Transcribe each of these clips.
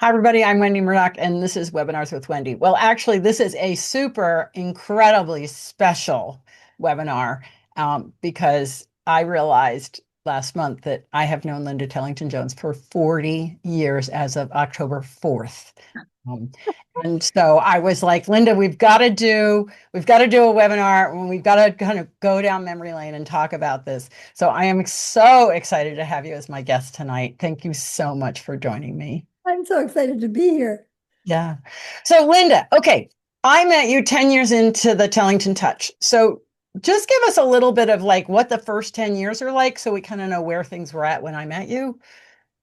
Hi, everybody. I'm Wendy Murdoch, and this is Webinars with Wendy. Well, actually, this is a super incredibly special webinar because I realized last month that I have known Linda Tellington-Jones for 40 years as of October 4th. Um, and so I was like, Linda, we've got to do a webinar and we've got to kind of go down memory lane and talk about this. So I am so excited to have you as my guest tonight. Thank you so much for joining me. I'm so excited to be here. Yeah. So, Linda, okay, I met you 10 years into the Tellington Touch. So, just give us a little bit of like what the first 10 years are like so we kind of know where things were at when I met you.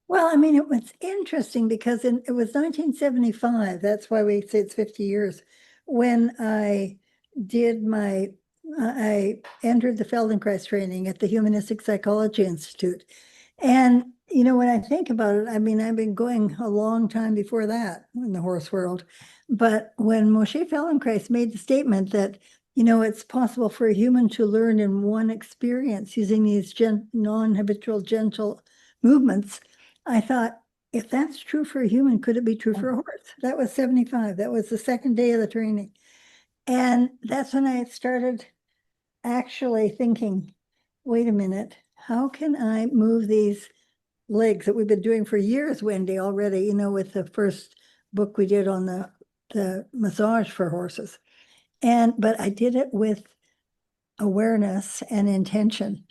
Well, I mean, it was interesting because it was 1975. That's why we say it's 50 years. When I entered the Feldenkrais training at the Humanistic Psychology Institute. And, when I think about it, I mean, I've been going a long time before that in the horse world. But when Moshe Feldenkrais made the statement that, it's possible for a human to learn in one experience using these non-habitual, gentle movements, I thought, if that's true for a human, could it be true for a horse? That was 75. That was the second day of the training. And that's when I started actually thinking, wait a minute, how can I move these legs that we've been doing for years, Wendy, already, with the first book we did on the massage for horses. But I did it with awareness and intention.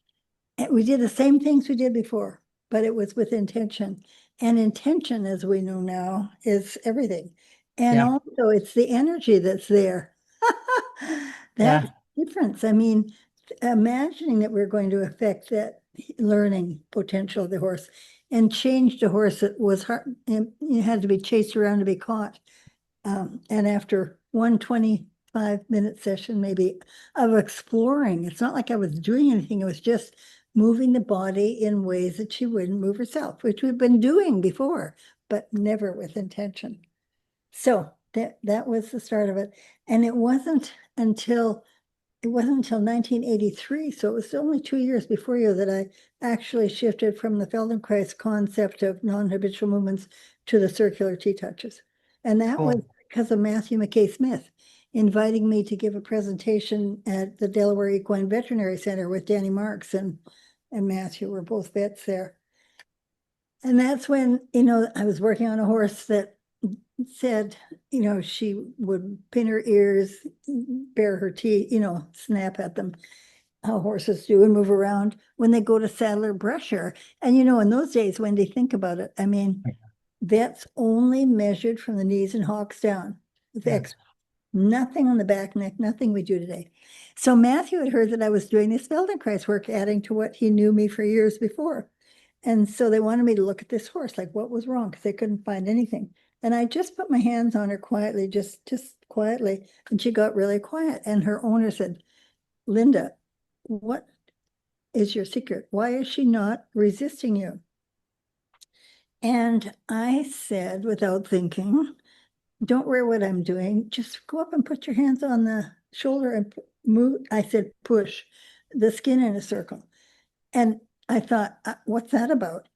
And we did the same things we did before, but it was with intention. And intention, as we know now, is everything. And Yeah. also, it's the energy that's there. That's Yeah. the difference. I mean, imagining that we're going to affect that learning potential of the horse and change the horse that was hard, and you had to be chased around to be caught. And after 125-minute session, maybe of exploring, it's not like I was doing anything, it was just moving the body in ways that she wouldn't move herself, which we've been doing before, but never with intention. So that was the start of it. And it wasn't until 1983, so it was only 2 years before you that I actually shifted from the Feldenkrais concept of non-habitual movements to the circular T-touches. And that was Cool. because of Matthew McKay Smith inviting me to give a presentation at the Delaware Equine Veterinary Center with Danny Marks and Matthew were both vets there. And that's when, I was working on a horse that said, she would pin her ears, bare her teeth, snap at them, how horses do and move around when they go to saddle or brush her. And, in those days, when they think about it, I mean, vets only measured from the knees and hocks down with Yeah. X, nothing on the back neck, nothing we do today. So Matthew had heard that I was doing this Feldenkrais work, adding to what he knew me for years before. And so they wanted me to look at this horse, like what was wrong, because they couldn't find anything. And I just put my hands on her quietly, just quietly, and she got really quiet. And her owner said, Linda, what is your secret? Why is she not resisting you? And I said, without thinking, don't worry what I'm doing. Just go up and put your hands on the shoulder and move. I said, push the skin in a circle. And I thought, what's that about?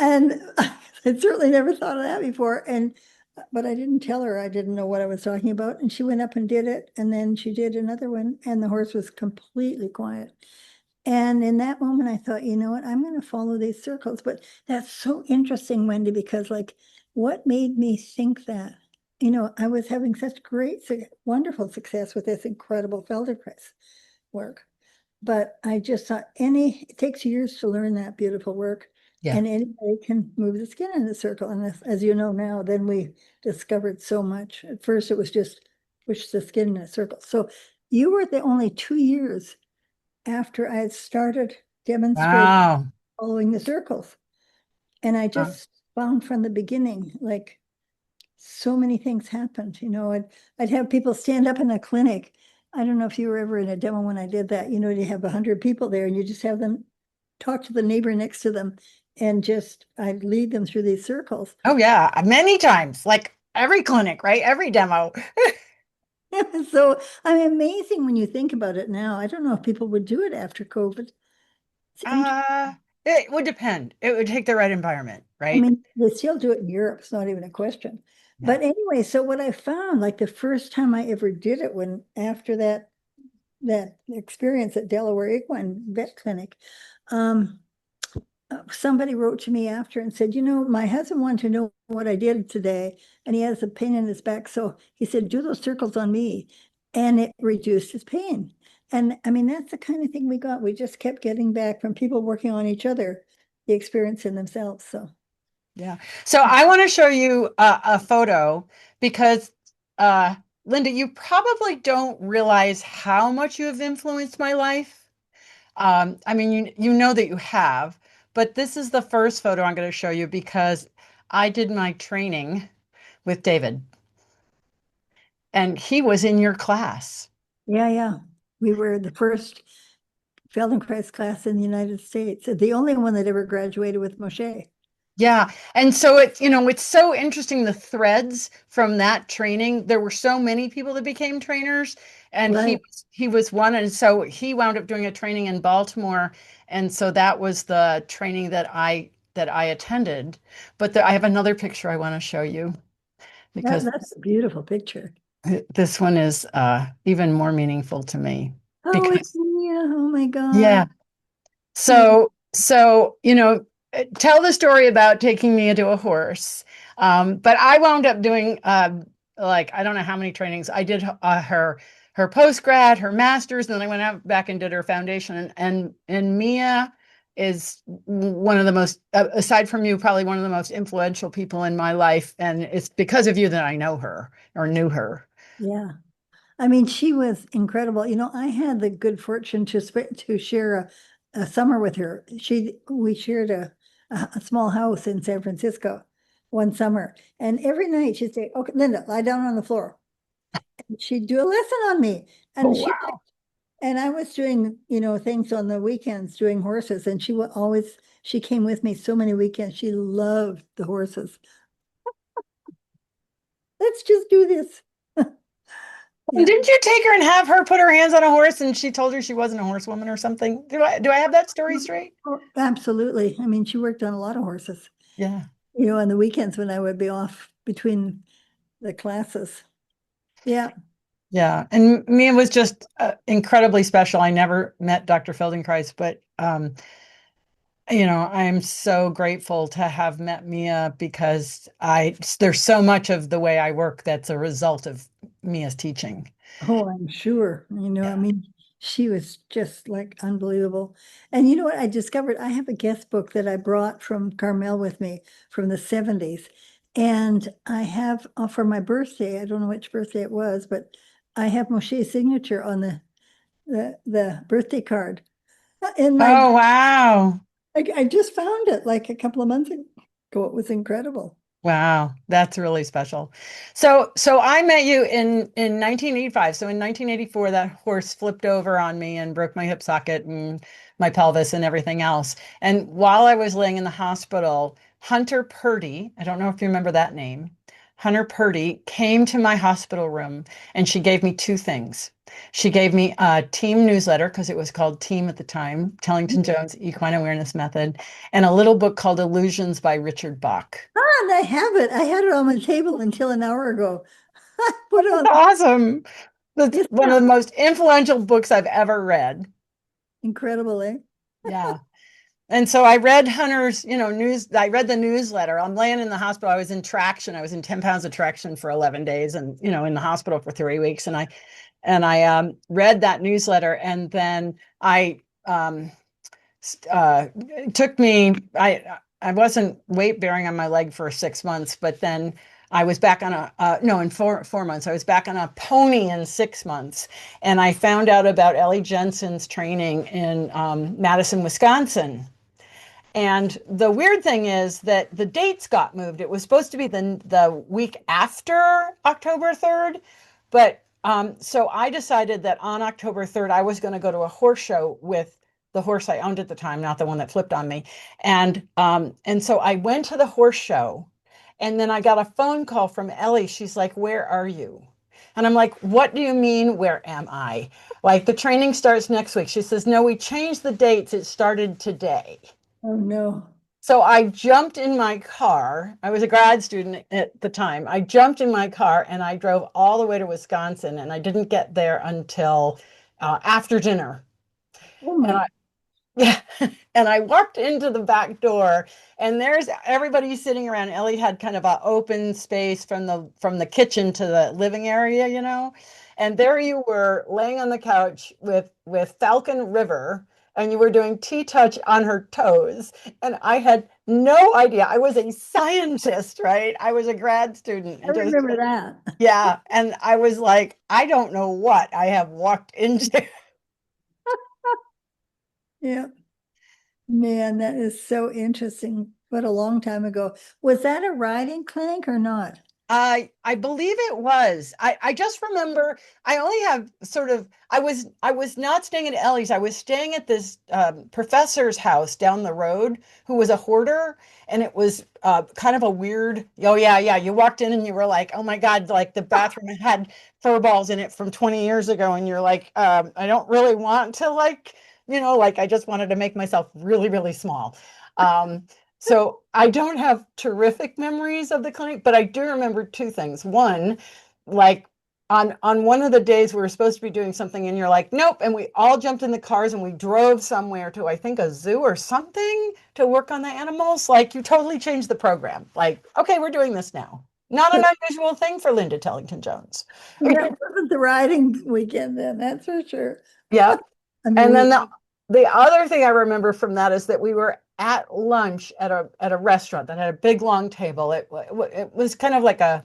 And I'd certainly never thought of that before. But I didn't tell her I didn't know what I was talking about. And she went up and did it. And then she did another one, and the horse was completely quiet. And in that moment, I thought, you know what, I'm going to follow these circles. But that's so interesting, Wendy, because like, what made me think that? I was having such great, wonderful success with this incredible Feldenkrais work. But I just thought it takes years to learn that beautiful work, Yeah. and anybody can move the skin in a circle. And as you know now, then we discovered so much. At first, it was just push the skin in a circle. So you were the only 2 years after I had started demonstrating Wow. following the circles. And I Uh, just found from the beginning, like so many things happened. I'd have people stand up in a clinic. I don't know if you were ever in a demo when I did that. You have 100 people there and you just have them talk to the neighbor next to them and just I'd lead them through these circles. oh, yeah. Many times, like every clinic, right? Every demo. So I'm amazing when you think about it now. I don't know if people would do it after COVID. It's interesting. Uh, it would depend. It would take the right environment. I right? mean, they still do it in Europe. It's not even a question. Yeah. But anyway, so what I found, like the first time I ever did it, when after that experience at Delaware Equine Vet Clinic, um, somebody wrote to me after and said, my husband wanted to know what I did today, and he has a pain in his back. So he said, do those circles on me. And it reduced his pain. And I mean, that's the kind of thing we got. We just kept getting back from people working on each other, the experience in themselves. So, Yeah. So I want to show you a photo because, uh, Linda, you probably don't realize how much you have influenced my life. I mean, you know that you have, but this is the first photo I'm going to show you because I did my training with David, and he was in your class. yeah, yeah. We were the first Feldenkrais class in the United States, the only one that ever graduated with Moshe. Yeah. And so it's so interesting the threads from that training. There were so many people that became trainers and Right. he was one. And so he wound up doing a training in Baltimore. And so that was the training that I attended. But I have another picture I want to show you because That's a beautiful picture. this one is even more meaningful to me Oh, it's because Mia. Oh my God. yeah. Tell the story about taking me into a horse. But I wound up doing like I don't know how many trainings. I did her post grad, her master's, and then I went out back and did her foundation. And Mia is one of the most, aside from you, probably one of the most influential people in my life. And it's because of you that I know her or knew her. Yeah. I mean, she was incredible. I had the good fortune to share a summer with her. We shared a small house in San Francisco one summer. And every night she'd say, okay, Linda, lie down on the floor. And she'd do a lesson on me. Oh, And wow. I was doing, things on the weekends doing horses. And she came with me so many weekends. She loved the horses. Let's just do this. And Yeah. didn't you take her and have her put her hands on a horse and she told her she wasn't a horsewoman or something? Do I have that story straight? Oh, absolutely. I mean, she worked on a lot of horses, Yeah. on the weekends when I would be off between the classes. Yeah. Yeah. And Mia was just incredibly special. I never met Dr. Feldenkrais, but I am so grateful to have met Mia because there's so much of the way I work that's a result of Mia's teaching. Oh, I'm sure. I Yeah. mean, she was just like unbelievable. And you know what? I discovered I have a guest book that I brought from Carmel with me from the 70s. And I have for my birthday, I don't know which birthday it was, but I have Moshe's signature on the birthday card. In my Oh, wow. I just found it like a couple of months ago. It was incredible. Wow, that's really special. So I met you in 1985. So in 1984, that horse flipped over on me and broke my hip socket and my pelvis and everything else. And while I was laying in the hospital, Hunter Purdy, I don't know if you remember that name, Hunter Purdy came to my hospital room and she gave me two things. She gave me a team newsletter because it was called Team at the time, Tellington-Jones Equine Awareness Method, and a little book called Illusions by Richard Bach. And I have it. I had it on my table until an hour ago. Put it on. Awesome. That's one of Yeah. the most influential books I've ever read. Incredible, eh? Yeah. And so I read Hunter's, I read the newsletter. I'm laying in the hospital. I was in traction. I was in 10 pounds of traction for 11 days and, in the hospital for 3 weeks. And I read that newsletter. And then it took me, I wasn't weight bearing on my leg for 6 months, but then I was back on no, in 4 months, I was back on a pony in 6 months. And I found out about Ellie Jensen's training in Madison, Wisconsin. And the weird thing is that the dates got moved. It was supposed to be the week after October 3rd, but so I decided that on October 3rd, I was going to go to a horse show with the horse I owned at the time, not the one that flipped on me. And so I went to the horse show, and then I got a phone call from Ellie. She's like, "Where are you?" And I'm like, "What do you mean, where am I? Like the training starts next week." She says, "No, we changed the dates. It started today." Oh no. So I jumped in my car. I was a grad student at the time. I jumped in my car and I drove all the way to Wisconsin, and I didn't get there until after dinner. Oh And my, I, yeah, and I walked into the back door, and there's everybody sitting around. Ellie had kind of an open space from the kitchen to the living area, and there you were laying on the couch with Falcon River, and you were doing TTouch on her toes, and I had no idea. I was a scientist, right? I was a grad student, I and just remember that. yeah, and I was like, I don't know what I have walked into. Yeah. Man, that is so interesting. What a long time ago. Was that a riding clinic or not? I believe it was. I just remember I only have sort of I was not staying at Ellie's. I was staying at this professor's house down the road who was a hoarder, and it was kind of a weird. Oh yeah. You walked in and you were like, oh my God, like the bathroom had fur balls in it from 20 years ago, and you're like, I don't really want to like I just wanted to make myself really really small. Um, so I don't have terrific memories of the clinic, but I do remember two things. One, like on one of the days we were supposed to be doing something, and you're like, nope, and we all jumped in the cars and we drove somewhere to I think a zoo or something to work on the animals. Like you totally changed the program. Like, okay, we're doing this now. Not an unusual thing for Linda Tellington-Jones. That wasn't the riding weekend then, that's for sure. Yeah. I mean, And then we, the other thing I remember from that is that we were at lunch at a restaurant that had a big long table. It was kind of like a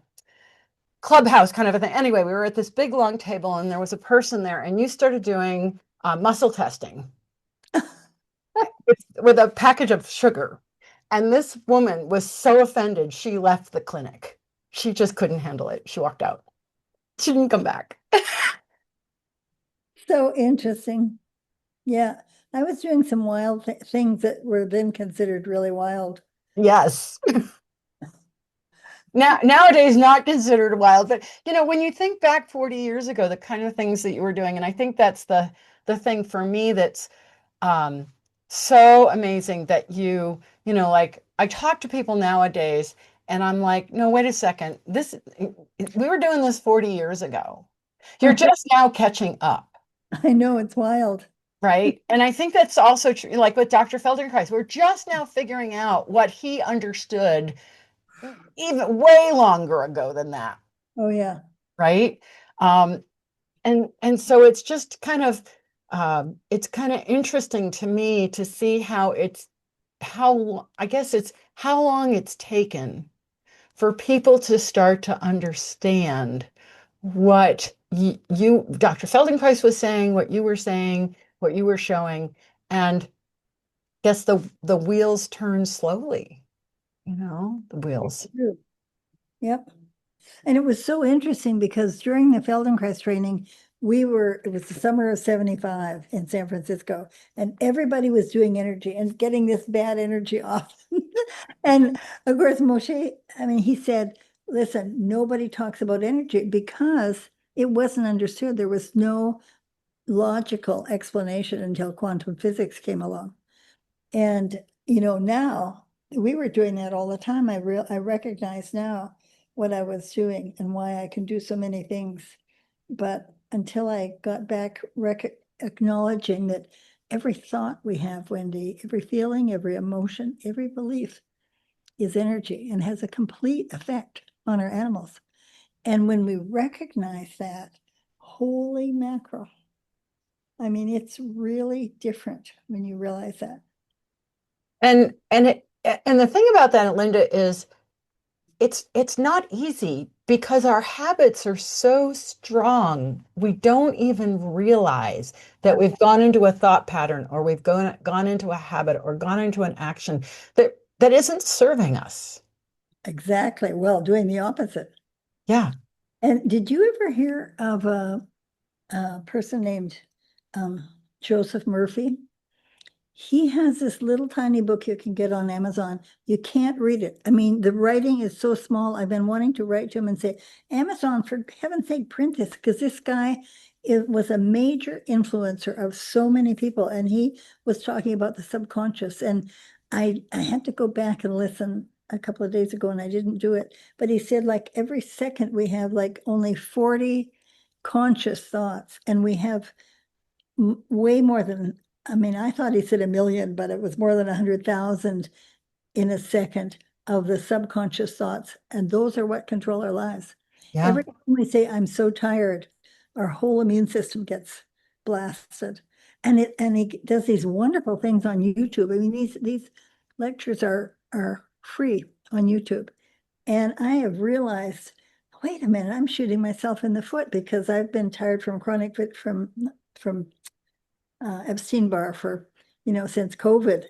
clubhouse kind of a thing. Anyway, we were at this big long table, and there was a person there, and you started doing muscle testing with a package of sugar. And this woman was so offended, she left the clinic. She just couldn't handle it. She walked out. She didn't come back. so interesting. Yeah. I was doing some wild th things that were then considered really wild. Yes. Nowadays, not considered wild, but when you think back 40 years ago, the kind of things that you were doing, and I think that's the thing for me that's um, so amazing that like I talk to people nowadays, and I'm like, no, wait a second, we were doing this 40 years ago. You're just now catching up, I know it's wild. right? And I think that's also true, like with Dr. Feldenkrais, we're just now figuring out what he understood even way longer ago than that, Oh yeah. right? Um, and so it's kind of interesting to me to see how I guess it's how long it's taken for people to start to understand what Dr. Feldenkrais was saying, what you were saying, what you were showing, and guess the wheels turn slowly, the wheels. True. Yep. And it was so interesting because during the Feldenkrais training, it was the summer of 75 in San Francisco, and everybody was doing energy and getting this bad energy off. And of course, Moshe, I mean, he said, listen, nobody talks about energy because it wasn't understood. There was no logical explanation until quantum physics came along. And, now we were doing that all the time. I recognize now what I was doing and why I can do so many things. But until I got back acknowledging that every thought we have, Wendy, every feeling, every emotion, every belief is energy and has a complete effect on our animals. And when we recognize that, holy mackerel. I mean, it's really different when you realize that. And the thing about that, Linda, is it's not easy because our habits are so strong. We don't even realize that we've gone into a thought pattern, or we've gone into a habit, or gone into an action that isn't serving us. Exactly. Well, doing the opposite. Yeah. And did you ever hear of a person named um, Joseph Murphy? He has this little tiny book you can get on Amazon. You can't read it. I mean, the writing is so small. I've been wanting to write to him and say, Amazon, for heaven's sake, print this, because this guy was a major influencer of so many people. And he was talking about the subconscious. And I had to go back and listen a couple of days ago and I didn't do it. But he said like every second we have like only 40 conscious thoughts and we have way more than, I mean, I thought he said a million, but it was more than 100,000 in a second of the subconscious thoughts. And those are what control our lives. Yeah. Every time we say, I'm so tired, our whole immune system gets blasted. And he does these wonderful things on YouTube. I mean, these lectures are free on YouTube. And I have realized, wait a minute, I'm shooting myself in the foot because I've been tired from chronic from Epstein-Barr for, since COVID.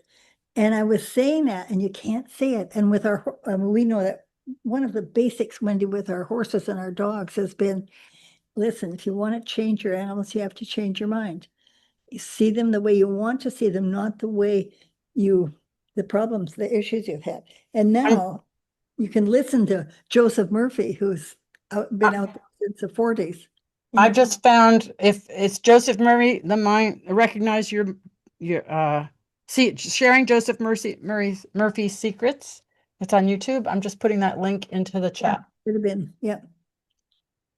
And I was saying that, and you can't say it. And with we know that one of the basics, Wendy, with our horses and our dogs has been, listen, if you want to change your animals, you have to change your mind. You see them the way you want to see them, not the way the problems, the issues you've had. And I'm, now you can listen to Joseph Murphy, who's been out there since the 40s. And I you, just found if it's Joseph Murray, the mind recognize your see sharing Joseph Murphy's secrets. It's on YouTube. I'm just putting that link into the yeah, chat. could have been, yeah.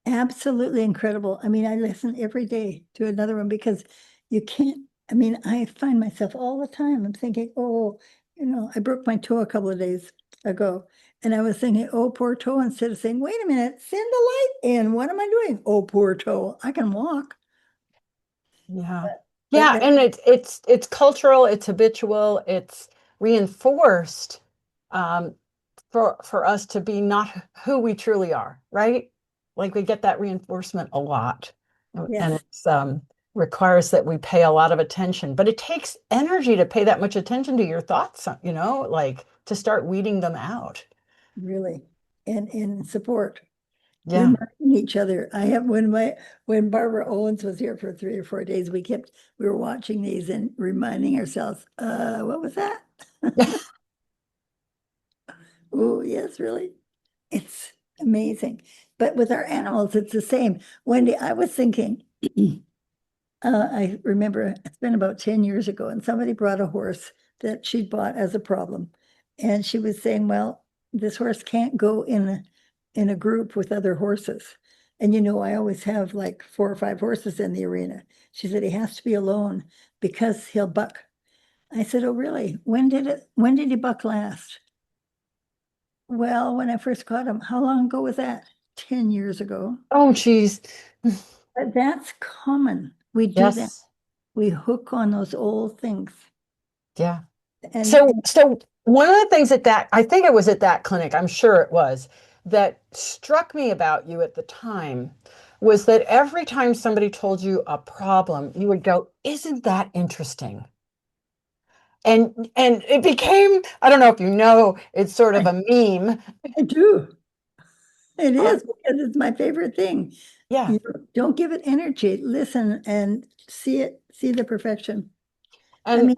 Absolutely incredible. I mean, I listen every day to another one because you can't, I mean, I find myself all the time. I'm thinking, oh, I broke my toe a couple of days ago. And I was thinking, oh, poor toe, instead of saying, wait a minute, send the light in. What am I doing? Oh, poor toe. I can walk. Yeah. But Yeah, and it's cultural, it's habitual, it's reinforced um, for us to be not who we truly are, right? Like we get that reinforcement a lot, and yes, it's requires that we pay a lot of attention. But it takes energy to pay that much attention to your thoughts, like to start weeding them out. really. And in support, Yeah. reminding each other. I have when Barbara Owens was here for 3 or 4 days, we were watching these and reminding ourselves, what was that? Oh, yes, really. It's amazing. But with our animals, it's the same. Wendy, I was thinking, I remember it's been about 10 years ago, and somebody brought a horse that she'd bought as a problem. And she was saying, well, this horse can't go in a group with other horses. And I always have like 4 or 5 horses in the arena. She said he has to be alone because he'll buck. I said, oh, really? When did he buck last? Well, when I first caught him, how long ago was that? 10 years ago. Oh, geez. But that's common. We do that. Yes. We hook on those old things. Yeah. And, So one of the things I think it was at that clinic, I'm sure it was, that struck me about you at the time was that every time somebody told you a problem, you would go, "Isn't that interesting?" And it became, I don't know if you know, it's sort of I, a meme. I do. It Uh, is because it's my favorite thing. yeah. Don't give it energy. Listen and see the perfection. I And mean,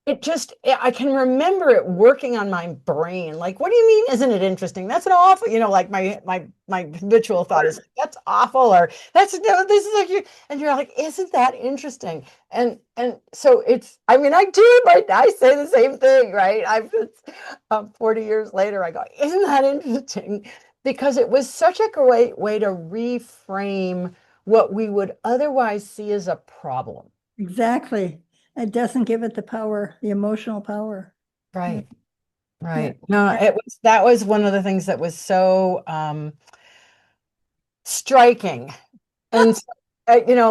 it just, I can remember it working on my brain. Like, what do you mean, isn't it interesting? That's an awful, like my habitual thought is that's awful, or that's no, this is like you, and you're like, isn't that interesting? And so I mean, I say the same thing, right? 40 years later, I go, isn't that interesting? Because it was such a great way to reframe what we would otherwise see as a problem. exactly. It doesn't give it the power, the emotional power. Yeah. Right. Yeah. Right. No, that was one of the things that was so striking. And so,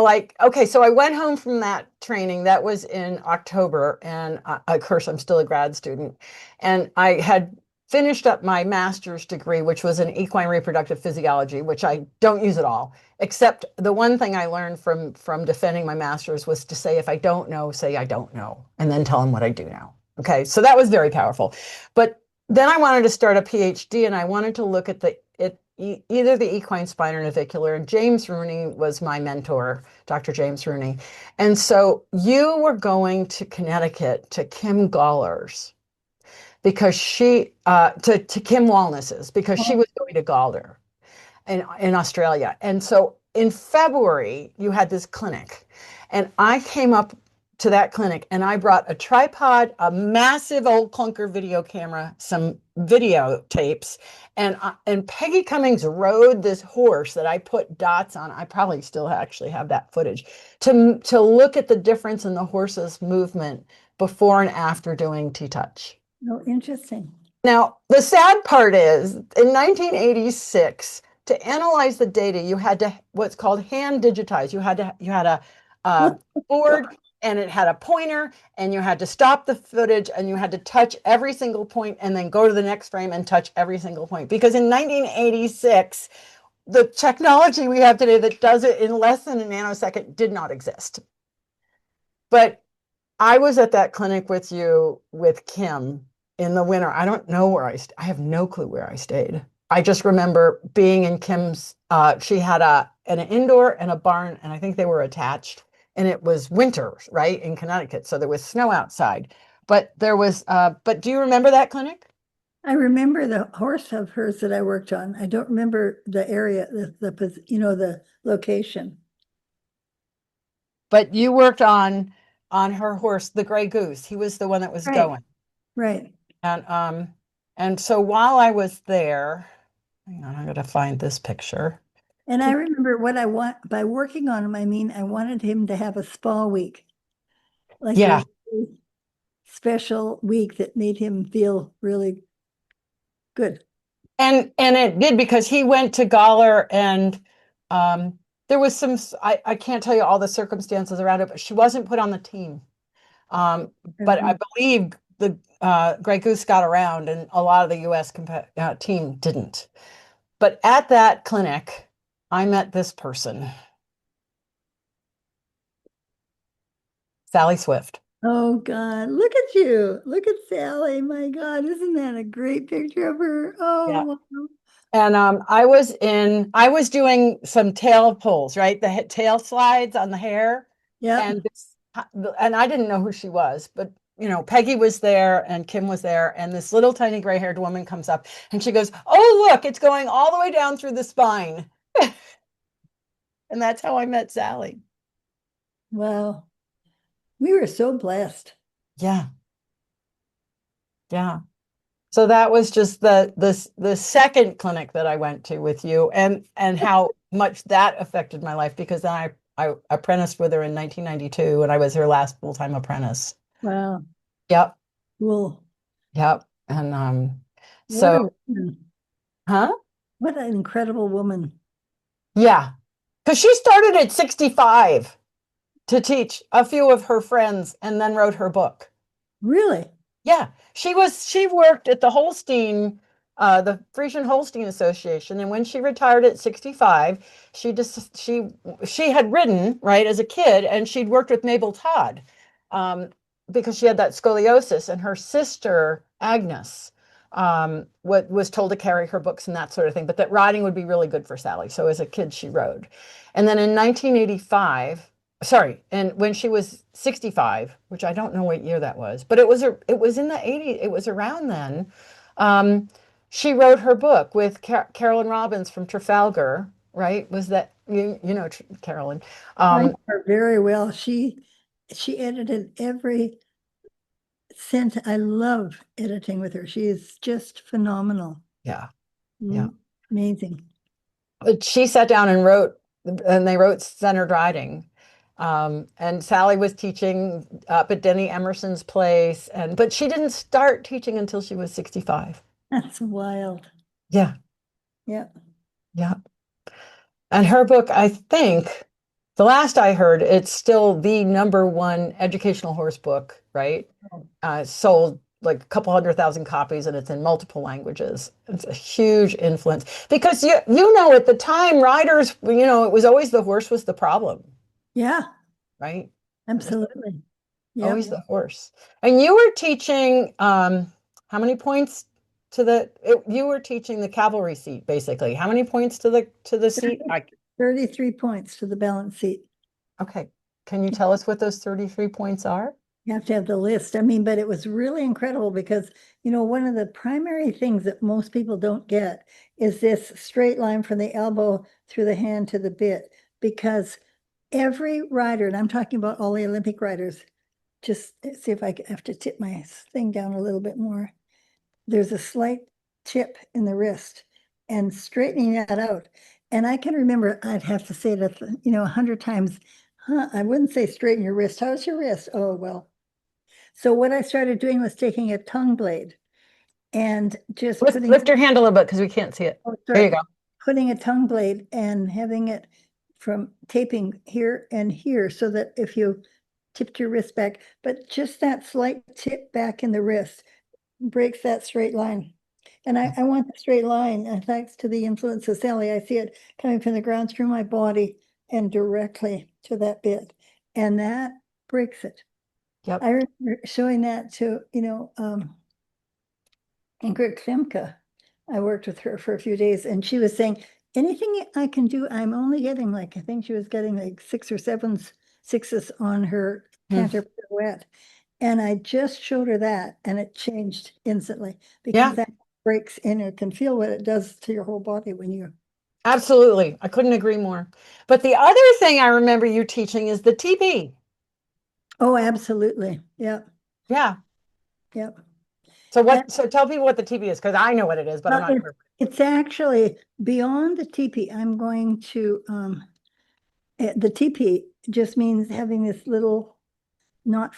like, okay, so I went home from that training. That was in October, and of course, I'm still a grad student. And I had finished up my master's degree, which was in equine reproductive physiology, which I don't use at all. Except the one thing I learned from defending my master's was to say, if I don't know, say I don't know, and then tell them what I do know. Okay, so that was very powerful. But then I wanted to start a PhD, and I wanted to look at either the equine spine or navicular. And James Rooney was my mentor, Dr. James Rooney. And so you were going to Connecticut to Kim Galler's because to Kim Walnis's because she Oh, was going to Galler in Australia. And so in February, you had this clinic. And I came up to that clinic and I brought a tripod, a massive old clunker video camera, some videotapes, and Peggy Cummings rode this horse that I put dots on. I probably still actually have that footage to look at the difference in the horse's movement before and after doing TTouch. Oh, interesting. Now, the sad part is in 1986, to analyze the data, you had to what's called hand digitize. You had a board and it had a pointer, and you had to stop the footage and you had to touch every single point and then go to the next frame and touch every single point. Because in 1986, the technology we have today that does it in less than a nanosecond did not exist. But I was at that clinic with you with Kim in the winter. I don't know where I have no clue where I stayed. I just remember being in Kim's, she had an indoor and a barn, and I think they were attached. And it was winter, right, in Connecticut. So there was snow outside. But do you remember that clinic? I remember the horse of hers that I worked on. I don't remember the area, the location. But you worked on her horse, the gray goose. He was the one that was Right, going. right. And so while I was there, hang on, I'm gonna find this picture. And I remember what I want by working on him, I mean, I wanted him to have a spa week, like a Yeah. really special week that made him feel really good. And it did because he went to Galler and there was I can't tell you all the circumstances around it, but she wasn't put on the team. But I believe the Grey Goose got around and a lot of the US team didn't. But at that clinic, I met this person, Sally Swift. Oh God, look at you. Look at Sally. My God, isn't that a great picture of her? Yeah. Oh, wow. And I was doing some tail pulls, right? The tail slides on the hair. Yep. And and I didn't know who she was, but Peggy was there and Kim was there, and this little tiny gray-haired woman comes up and she goes, "Oh, look, it's going all the way down through the spine." And that's how I met Sally. Wow. We were so blessed. Yeah, yeah. So that was just the second clinic that I went to with you, and how much that affected my life because then I apprenticed with her in 1992 and I was her last full-time apprentice. Wow. Yep, Cool. yep. And What so a woman. huh? What an incredible woman. Yeah. Because she started at 65 to teach a few of her friends and then wrote her book. Really? Yeah, she worked at the Frisian Holstein Association, and when she retired at 65, she had ridden, right, as a kid, and she'd worked with Mabel Todd, um, because she had that scoliosis, and her sister Agnes what was told to carry her books and that sort of thing, but that riding would be really good for Sally. So as a kid, she rode. And then in 1985, sorry, and when she was 65, which I don't know what year that was, but it was in the 80s, it was around then. Um, she wrote her book with Carolyn Robbins from Trafalgar, right? Was that you know Carolyn? I know Um, her very well. She edited every cent. I love editing with her. She is just phenomenal. yeah, yeah. Mm, amazing. But she sat down and wrote, and they wrote Centered Riding. And Sally was teaching up at Denny Emerson's place, but she didn't start teaching until she was 65. That's wild. Yeah, Yeah. yeah. And her book, I think, the last I heard, it's still the number one educational horse book, right? Sold like a couple 100,000 copies and it's in multiple languages. It's a huge influence because you know at the time riders, it was always the horse was the problem, Yeah, right? It was absolutely. Yep. always the horse. And you were teaching how many points you were teaching the cavalry seat basically. How many points to the seat? 33 points to the balance seat. Okay. Can you tell us what those 33 points are? You have to have the list. I mean, but it was really incredible because, one of the primary things that most people don't get is this straight line from the elbow through the hand to the bit, because every rider, and I'm talking about all the Olympic riders, just see if I have to tip my thing down a little bit more. There's a slight tip in the wrist and straightening that out. And I can remember I'd have to say that, 100 times, I wouldn't say straighten your wrist. How's your wrist? Oh, well. So what I started doing was taking a tongue blade and just Lift your hand a little bit because we can't see it. oh, There you sorry, go. putting a tongue blade and having it from taping here and here so that if you tipped your wrist back, but just that slight tip back in the wrist breaks that straight line. And I want the straight line, and thanks to the influence of Sally, I see it coming from the ground through my body and directly to that bit. And that breaks it. Yep. I remember showing that to, Ingrid Klimke. I worked with her for a few days, and she was saying, anything I can do, I'm only getting I think she was getting like 6 or 7 6s on her canter pirouette. And I just showed her that, and it changed instantly because Yeah, that breaks in. You can feel what it does to your whole body when you. absolutely. I couldn't agree more. But the other thing I remember you teaching is the TB. Oh, absolutely. Yep. Yeah. Yep. So And so tell people what the TB is because I know what it is, but I'm well, not sure. it's actually beyond the teepee. I'm going to the teepee just means having this little not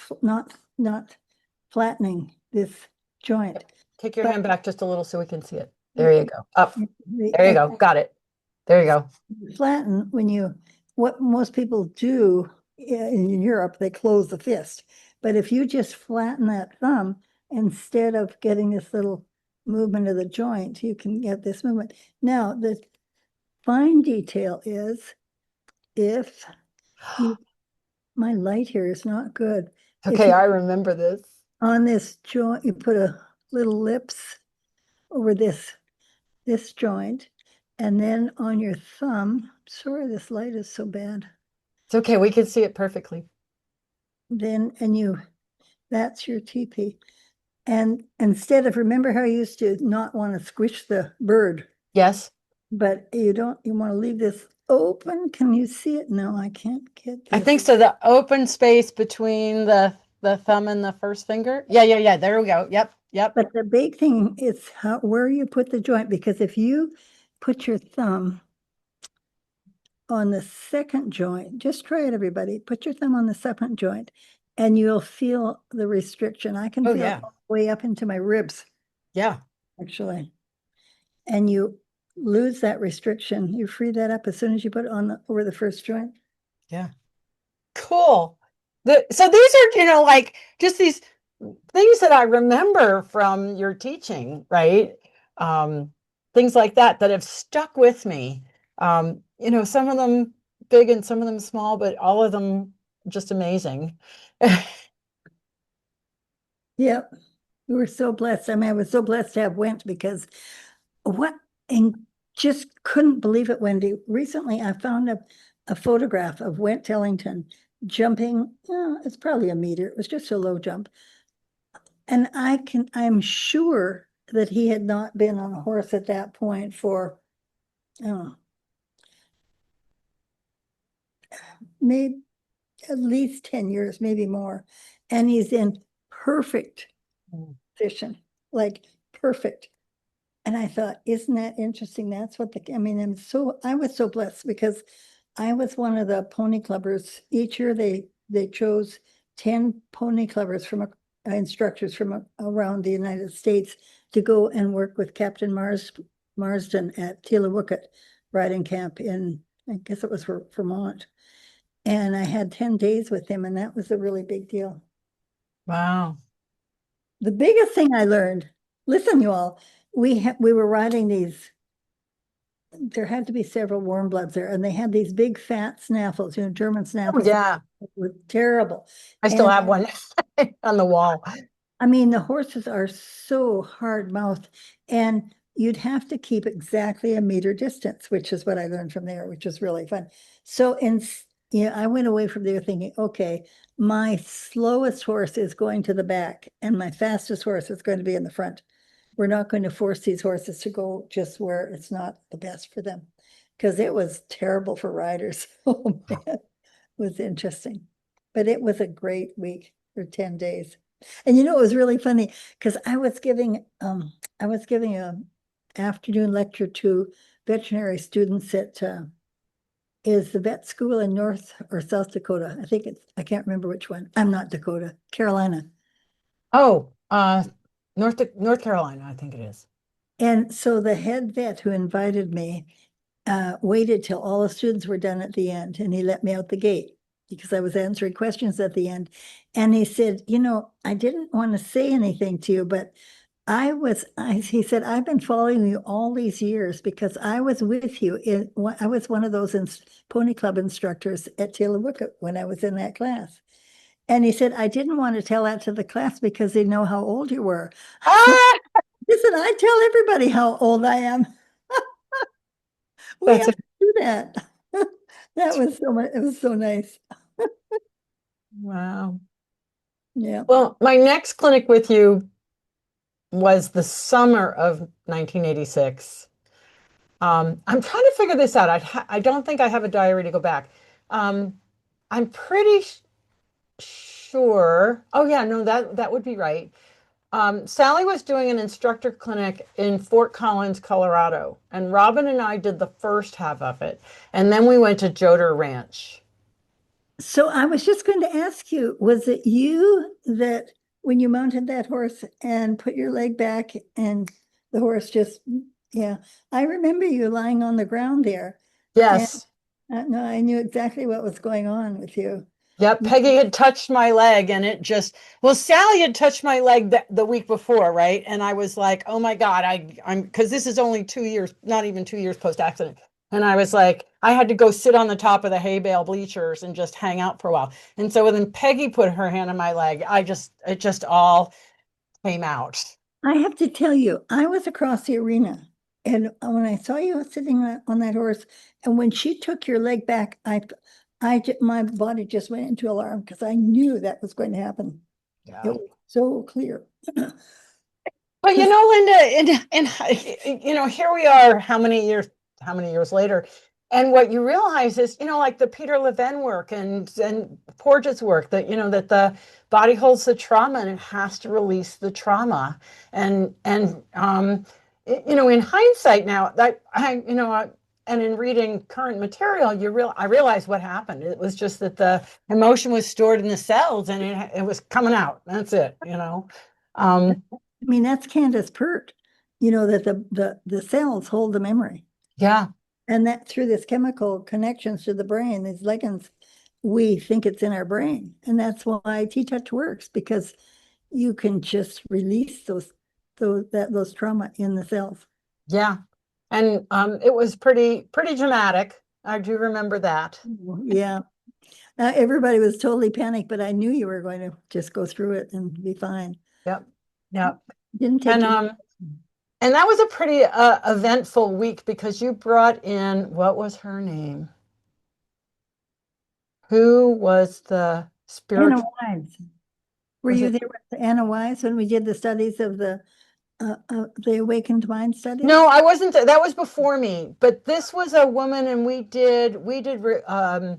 flattening this joint. Take your But hand back just a little so we can see it. There you the, go. Up. There you and go. Got it. There you go. flatten what most people do in Europe, they close the fist. But if you just flatten that thumb, instead of getting this little movement of the joint, you can get this movement. Now, the fine detail is if you, my light here is not good. If Okay, you, I remember this. on this joint, you put a little lips over this joint, and then on your thumb, sorry, this light is so bad. It's okay. We can see it perfectly. Then, that's your teepee. And instead of, remember how you used to not want to squish the bird, Yes. but you want to leave this open. Can you see it? No, I can't get I this. think so. The open space between the thumb and the first finger. Yeah, yeah, yeah. There we go. Yep, yep. But the big thing is where you put the joint, because if you put your thumb on the second joint, just try it, everybody. Put your thumb on the second joint and you'll feel the restriction. I can Oh feel it yeah. all the way up into my ribs, Yeah. actually. And you lose that restriction. You free that up as soon as you put it on over the first joint. Yeah. Cool. So these are, like just these things that I remember from your teaching, right? Things like that have stuck with me. Some of them big and some of them small, but all of them just amazing. Yep. We were so blessed. I mean, I was so blessed to have went because what and just couldn't believe it, Wendy. Recently I found a photograph of Went Tellington jumping, it's probably a meter. It was just a low jump. And I'm sure that he had not been on a horse at that point for oh, maybe at least 10 years, maybe more. And he's in perfect condition, like perfect. And I thought, isn't that interesting? That's what I mean, I was so blessed because I was one of the pony clubbers. Each year they chose 10 pony clubbers instructors from around the United States to go and work with Captain Marsden at Tillawookett riding camp in, I guess it was for Vermont. And I had 10 days with him, and that was a really big deal. Wow. The biggest thing I learned, listen, you all, we were riding these, there had to be several warm bloods there, and they had these big fat snaffles, German Oh, snaffles yeah. were terrible. I still And have one on the wall. I mean, the horses are so hard mouthed, and you'd have to keep exactly a meter distance, which is what I learned from there, which is really fun. So, I went away from there thinking, okay, my slowest horse is going to the back, and my fastest horse is going to be in the front. We're not going to force these horses to go just where it's not the best for them, because it was terrible for riders. Oh man, it was interesting, but it was a great week. for 10 days. And it was really funny because I was giving a afternoon lecture to veterinary students at is the vet school in North or South Dakota. I can't remember which one. I'm not Dakota, Carolina. Oh, North Carolina, I think it is. And so the head vet who invited me waited till all the students were done at the end, and he let me out the gate because I was answering questions at the end. And he said, I didn't want to say anything to you, but he said, I've been following you all these years because I was with you I was one of those pony club instructors at Taylor when I was in that class. And he said, I didn't want to tell that to the class because they know how old you were. Ah, Listen, I tell everybody how old I am. We that's have a to do that. That was so much, it was so nice. wow. Yeah. Well, my next clinic with you was the summer of 1986. I'm trying to figure this out. I don't think I have a diary to go back. Um, I'm pretty sure. Oh yeah, no, that would be right. Sally was doing an instructor clinic in Fort Collins, Colorado, and Robin and I did the first half of it, and then we went to Joder Ranch. So I was just going to ask you, was it you that when you mounted that horse and put your leg back and the horse just, yeah, I remember you lying on the ground there. And Yes. no, I knew exactly what was going on with you. Yep, Peggy had touched my leg and it just, well, Sally had touched my leg the week before, right? And I was like, oh my God, because this is only 2 years, not even 2 years post accident. And I was like, I had to go sit on the top of the hay bale bleachers and just hang out for a while. And so then Peggy put her hand on my leg. It just all came out. I have to tell you, I was across the arena and when I saw you sitting on that horse and when she took your leg back, my body just went into alarm because I knew that was going to happen. It Yeah. was so clear. But Linda, and here we are, how many years later, and what you realize is, like the Peter Levin work and Porges work, that the body holds the trauma and it has to release the trauma, and in hindsight now, that and in reading current material, I realized what happened. It was just that the emotion was stored in the cells and it was coming out. That's it. Um, I mean, that's Candace Pert, that the cells hold the memory. yeah. And that through this chemical connections to the brain, these ligands, we think it's in our brain. And that's why TTouch works, because you can just release those trauma in the cells. Yeah. And it was pretty dramatic. I do remember that. Yeah. Everybody was totally panicked, but I knew you were going to just go through it and be fine. Yep. Yep. Didn't take And you. and that was a pretty eventful week because you brought in, what was her name? Who was the Anna spiritual? Wise. Were Was you it? there with Anna Wise when we did the studies of the awakened mind studies? No, I wasn't. That was before me. But this was a woman, and we did. I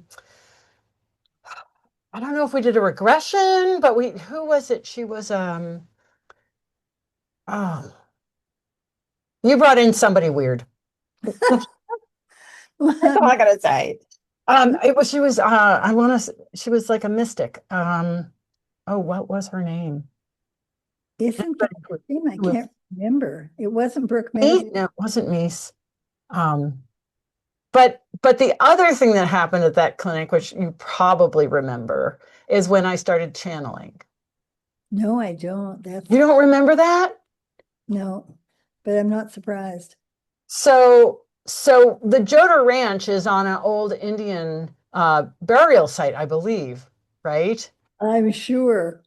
don't know if we did a regression, but who was it? She was oh, you brought in somebody weird. That's all I gotta say. She was I want to she was like a mystic. Oh, what was her name? Isn't that the name? I It was can't remember. It wasn't Brooke me? Medicine. No, it wasn't Mies. Um, but the other thing that happened at that clinic, which you probably remember, is when I started channeling. No, I don't. You don't remember that? No, but I'm not surprised. So the Joder Ranch is on an old Indian burial site, I believe, right? I'm sure.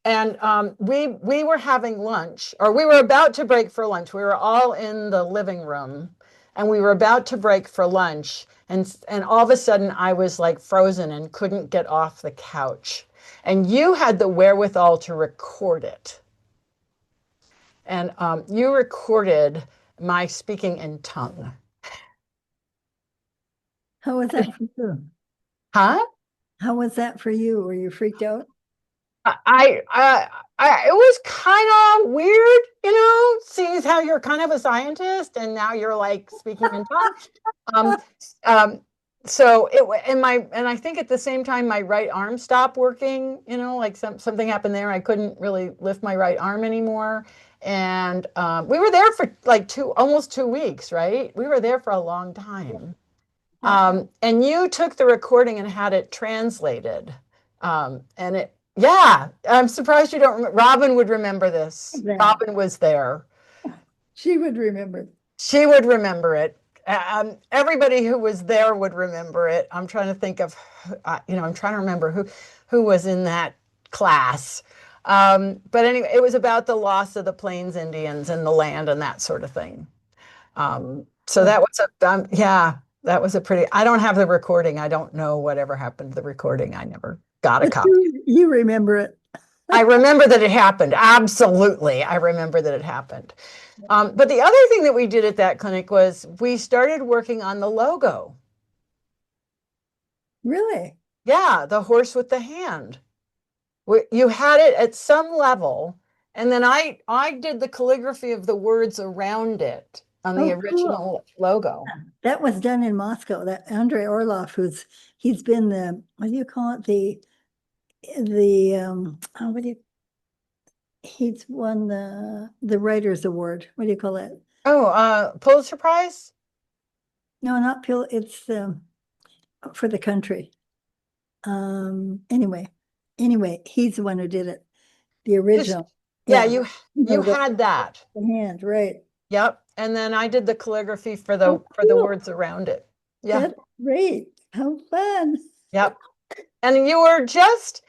And we were having lunch, or we were about to break for lunch. We were all in the living room, and we were about to break for lunch, and all of a sudden I was like frozen and couldn't get off the couch. And you had the wherewithal to record it, and you recorded my speaking in tongue. How was that for you? Huh? How was that for you? Were you freaked out? It was kind of weird, seeing as how you're kind of a scientist and now you're like speaking in tongues. Um, um, so and I think at the same time my right arm stopped working, like something happened there. I couldn't really lift my right arm anymore. And we were there for like almost 2 weeks, right? We were there for a long time. Yeah. And you took the recording and had it translated. Yeah, I'm surprised you don't remember. Robin would remember this. That Robin was there. she would remember. She would remember it. Everybody who was there would remember it. I'm trying to think of, I'm trying to remember who was in that class. But anyway, it was about the loss of the Plains Indians and the land and that sort of thing. So Oh, that was yeah, that was a pretty, I don't have the recording. I don't know whatever happened to the recording. I never got a but copy. you remember it. I remember that it happened. Absolutely. I remember that it happened. But the other thing that we did at that clinic was we started working on the logo. Really? Yeah, the horse with the hand. You had it at some level, and then I did the calligraphy of the words around it on the Oh, cool. original logo. That was done in Moscow. That Andrei Orlov, he's been the, what do you call it? What do you, he's won the Writers Award. What do you call it? Oh, Pulitzer Prize? No, not Peel. It's for the country. Anyway, he's the one who did it. The Just original. yeah, Yeah. you Logo. had that. The hand, right. Yep. And then I did the calligraphy for Oh, the cool. words around it. Yeah. That's great. How fun. Yep. And you were just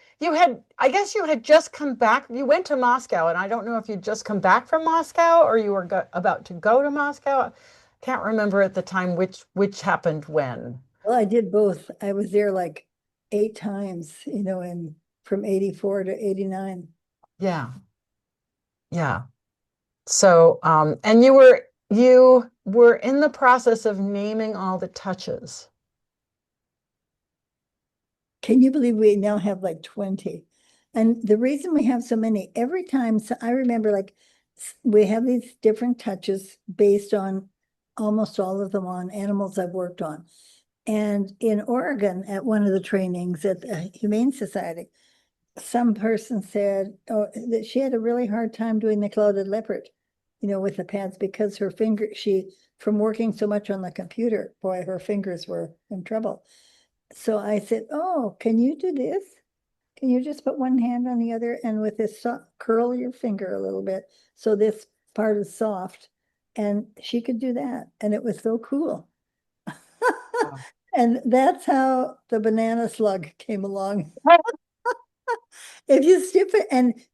I guess you had just come back. You went to Moscow, and I don't know if you'd just come back from Moscow or you were about to go to Moscow. Can't remember at the time which happened when. Well, I did both. I was there like 8 times, in from 84 to 89. Yeah. Yeah. So, and you were in the process of naming all the touches. Can you believe we now have like 20? And the reason we have so many, every time, so I remember like we have these different touches based on almost all of them on animals I've worked on. And in Oregon, at one of the trainings at the Humane Society, some person said, oh, that she had a really hard time doing the clouded leopard, with the pads because from working so much on the computer, boy, her fingers were in trouble. So I said, oh, can you do this? Can you just put one hand on the other and with this curl your finger a little bit so this part is soft? And she could do that. And it was so cool. Wow. And that's how the banana slug came along. If you stiff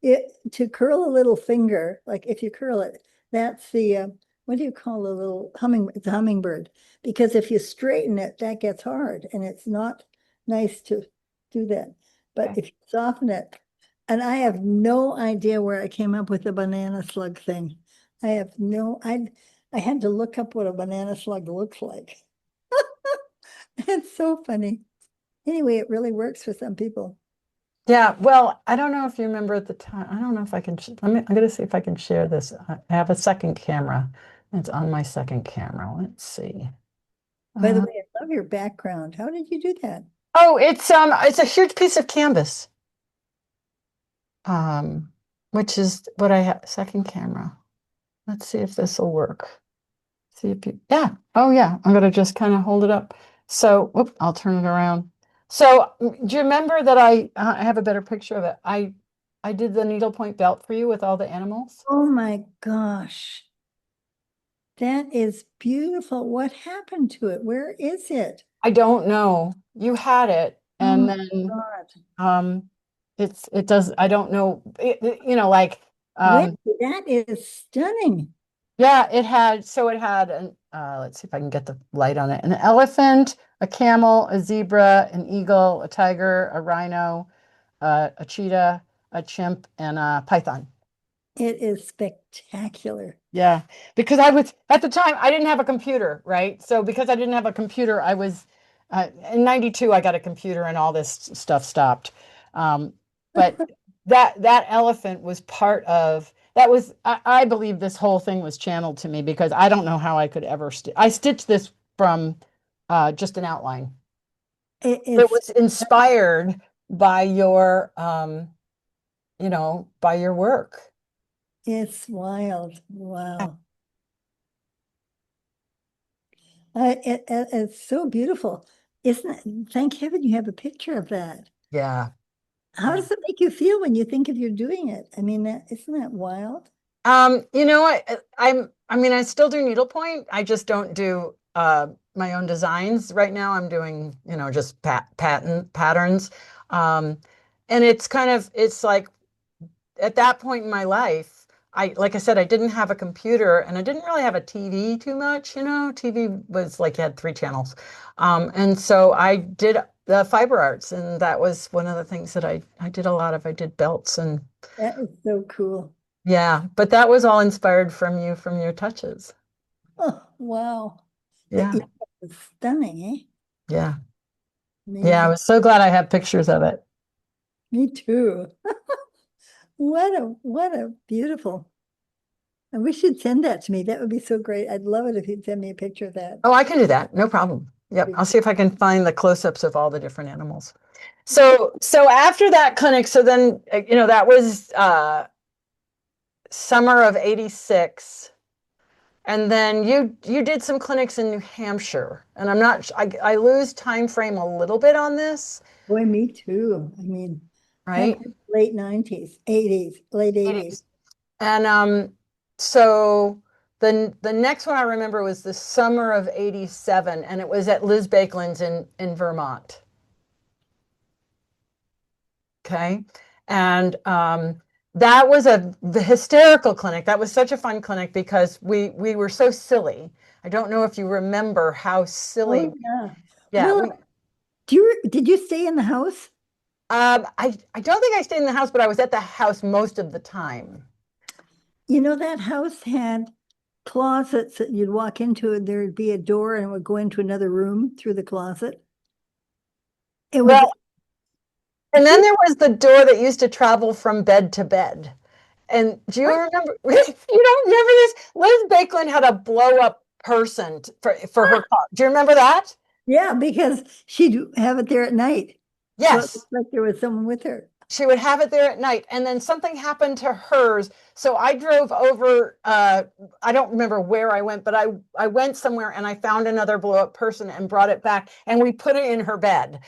it to curl a little finger, like if you curl it, that's what do you call a little it's a hummingbird. Because if you straighten it, that gets hard and it's not nice to do that. But Okay. if you soften it, and I have no idea where I came up with the banana slug thing. I had to look up what a banana slug looks like. It's so funny. Anyway, it really works for some people. Yeah, well, I don't know if you remember at the time. I don't know if I can. I'm gonna see if I can share this. I have a second camera. It's on my second camera. Let's see. By the Uh, way, I love your background. How did you do that? oh, it's a huge piece of canvas. Um, which is what I have. Second camera. Let's see if this will work. See if you. Yeah. Oh, yeah. I'm gonna just kind of hold it up. So, whoop, I'll turn it around. So, do you remember that I have a better picture of it? I did the needlepoint belt for you with all the animals. Oh my gosh, that is beautiful. What happened to it? Where is it? I don't know. You had it, Oh and my then God. it does. I don't know. Like Wendy, um, that is stunning. yeah, it had an let's see if I can get the light on it. An elephant, a camel, a zebra, an eagle, a tiger, a rhino, a cheetah, a chimp, and a python. It is spectacular. Yeah, because I was at the time I didn't have a computer, right? So because I didn't have a computer, I was in '92 I got a computer and all this stuff stopped. Um, but that elephant was part of that was I believe this whole thing was channeled to me because I don't know how I could ever I stitched this from just an outline. It It's was inspired by your by your work. it's wild. Wow. It's so beautiful. Isn't it? Thank heaven you have a picture of that. Yeah. How does it make you feel when you think of you doing it? I mean, isn't that wild? I mean, I still do needlepoint. I just don't do my own designs right now. I'm doing, just patterns. Um, and it's like at that point in my life, like I said, I didn't have a computer and I didn't really have a TV too much, TV was like you had three channels. And so I did the fiber arts, and that was one of the things that I did a lot of. I did belts and That is so cool. yeah, but that was all inspired from you, from your touches. Oh, wow. Yeah, Yeah, it's stunning, eh? yeah, yeah. I Amazing. was so glad I have pictures of it. Me too. What a beautiful. I wish you'd send that to me. That would be so great. I'd love it if you'd send me a picture of that. Oh, I can do that. No problem. Yep. That'd I'll be see if I can find the close-ups of all the different animals. So after that clinic, so then, that was summer of 86. And then you did some clinics in New Hampshire. And I lose time frame a little bit on this, Boy, me too. I mean, that right? late 90s, 80s, late 80s. 80s. And so the next one I remember was the summer of 87, and it was at Liz Bakeland's in Vermont. Okay. And that was the hysterical clinic. That was such a fun clinic because we were so silly. I don't know if you remember how silly. Oh yeah. Yeah, Well, did you stay in the house? I don't think I stayed in the house, but I was at the house most of the time. You know, that house had closets that you'd walk into and there'd be a door and it would go into another room through the closet. It was Well, and then there was the door that used to travel from bed to bed. And do you remember? You don't remember this? Liz Bakeland had a blow up person for her car. Do you remember that? yeah, because she'd have it there at night. So it Yes. looked like there was someone with her. She would have it there at night. And then something happened to hers. So I drove over, I don't remember where I went, but I went somewhere and I found another blow up person and brought it back and we put it in her bed.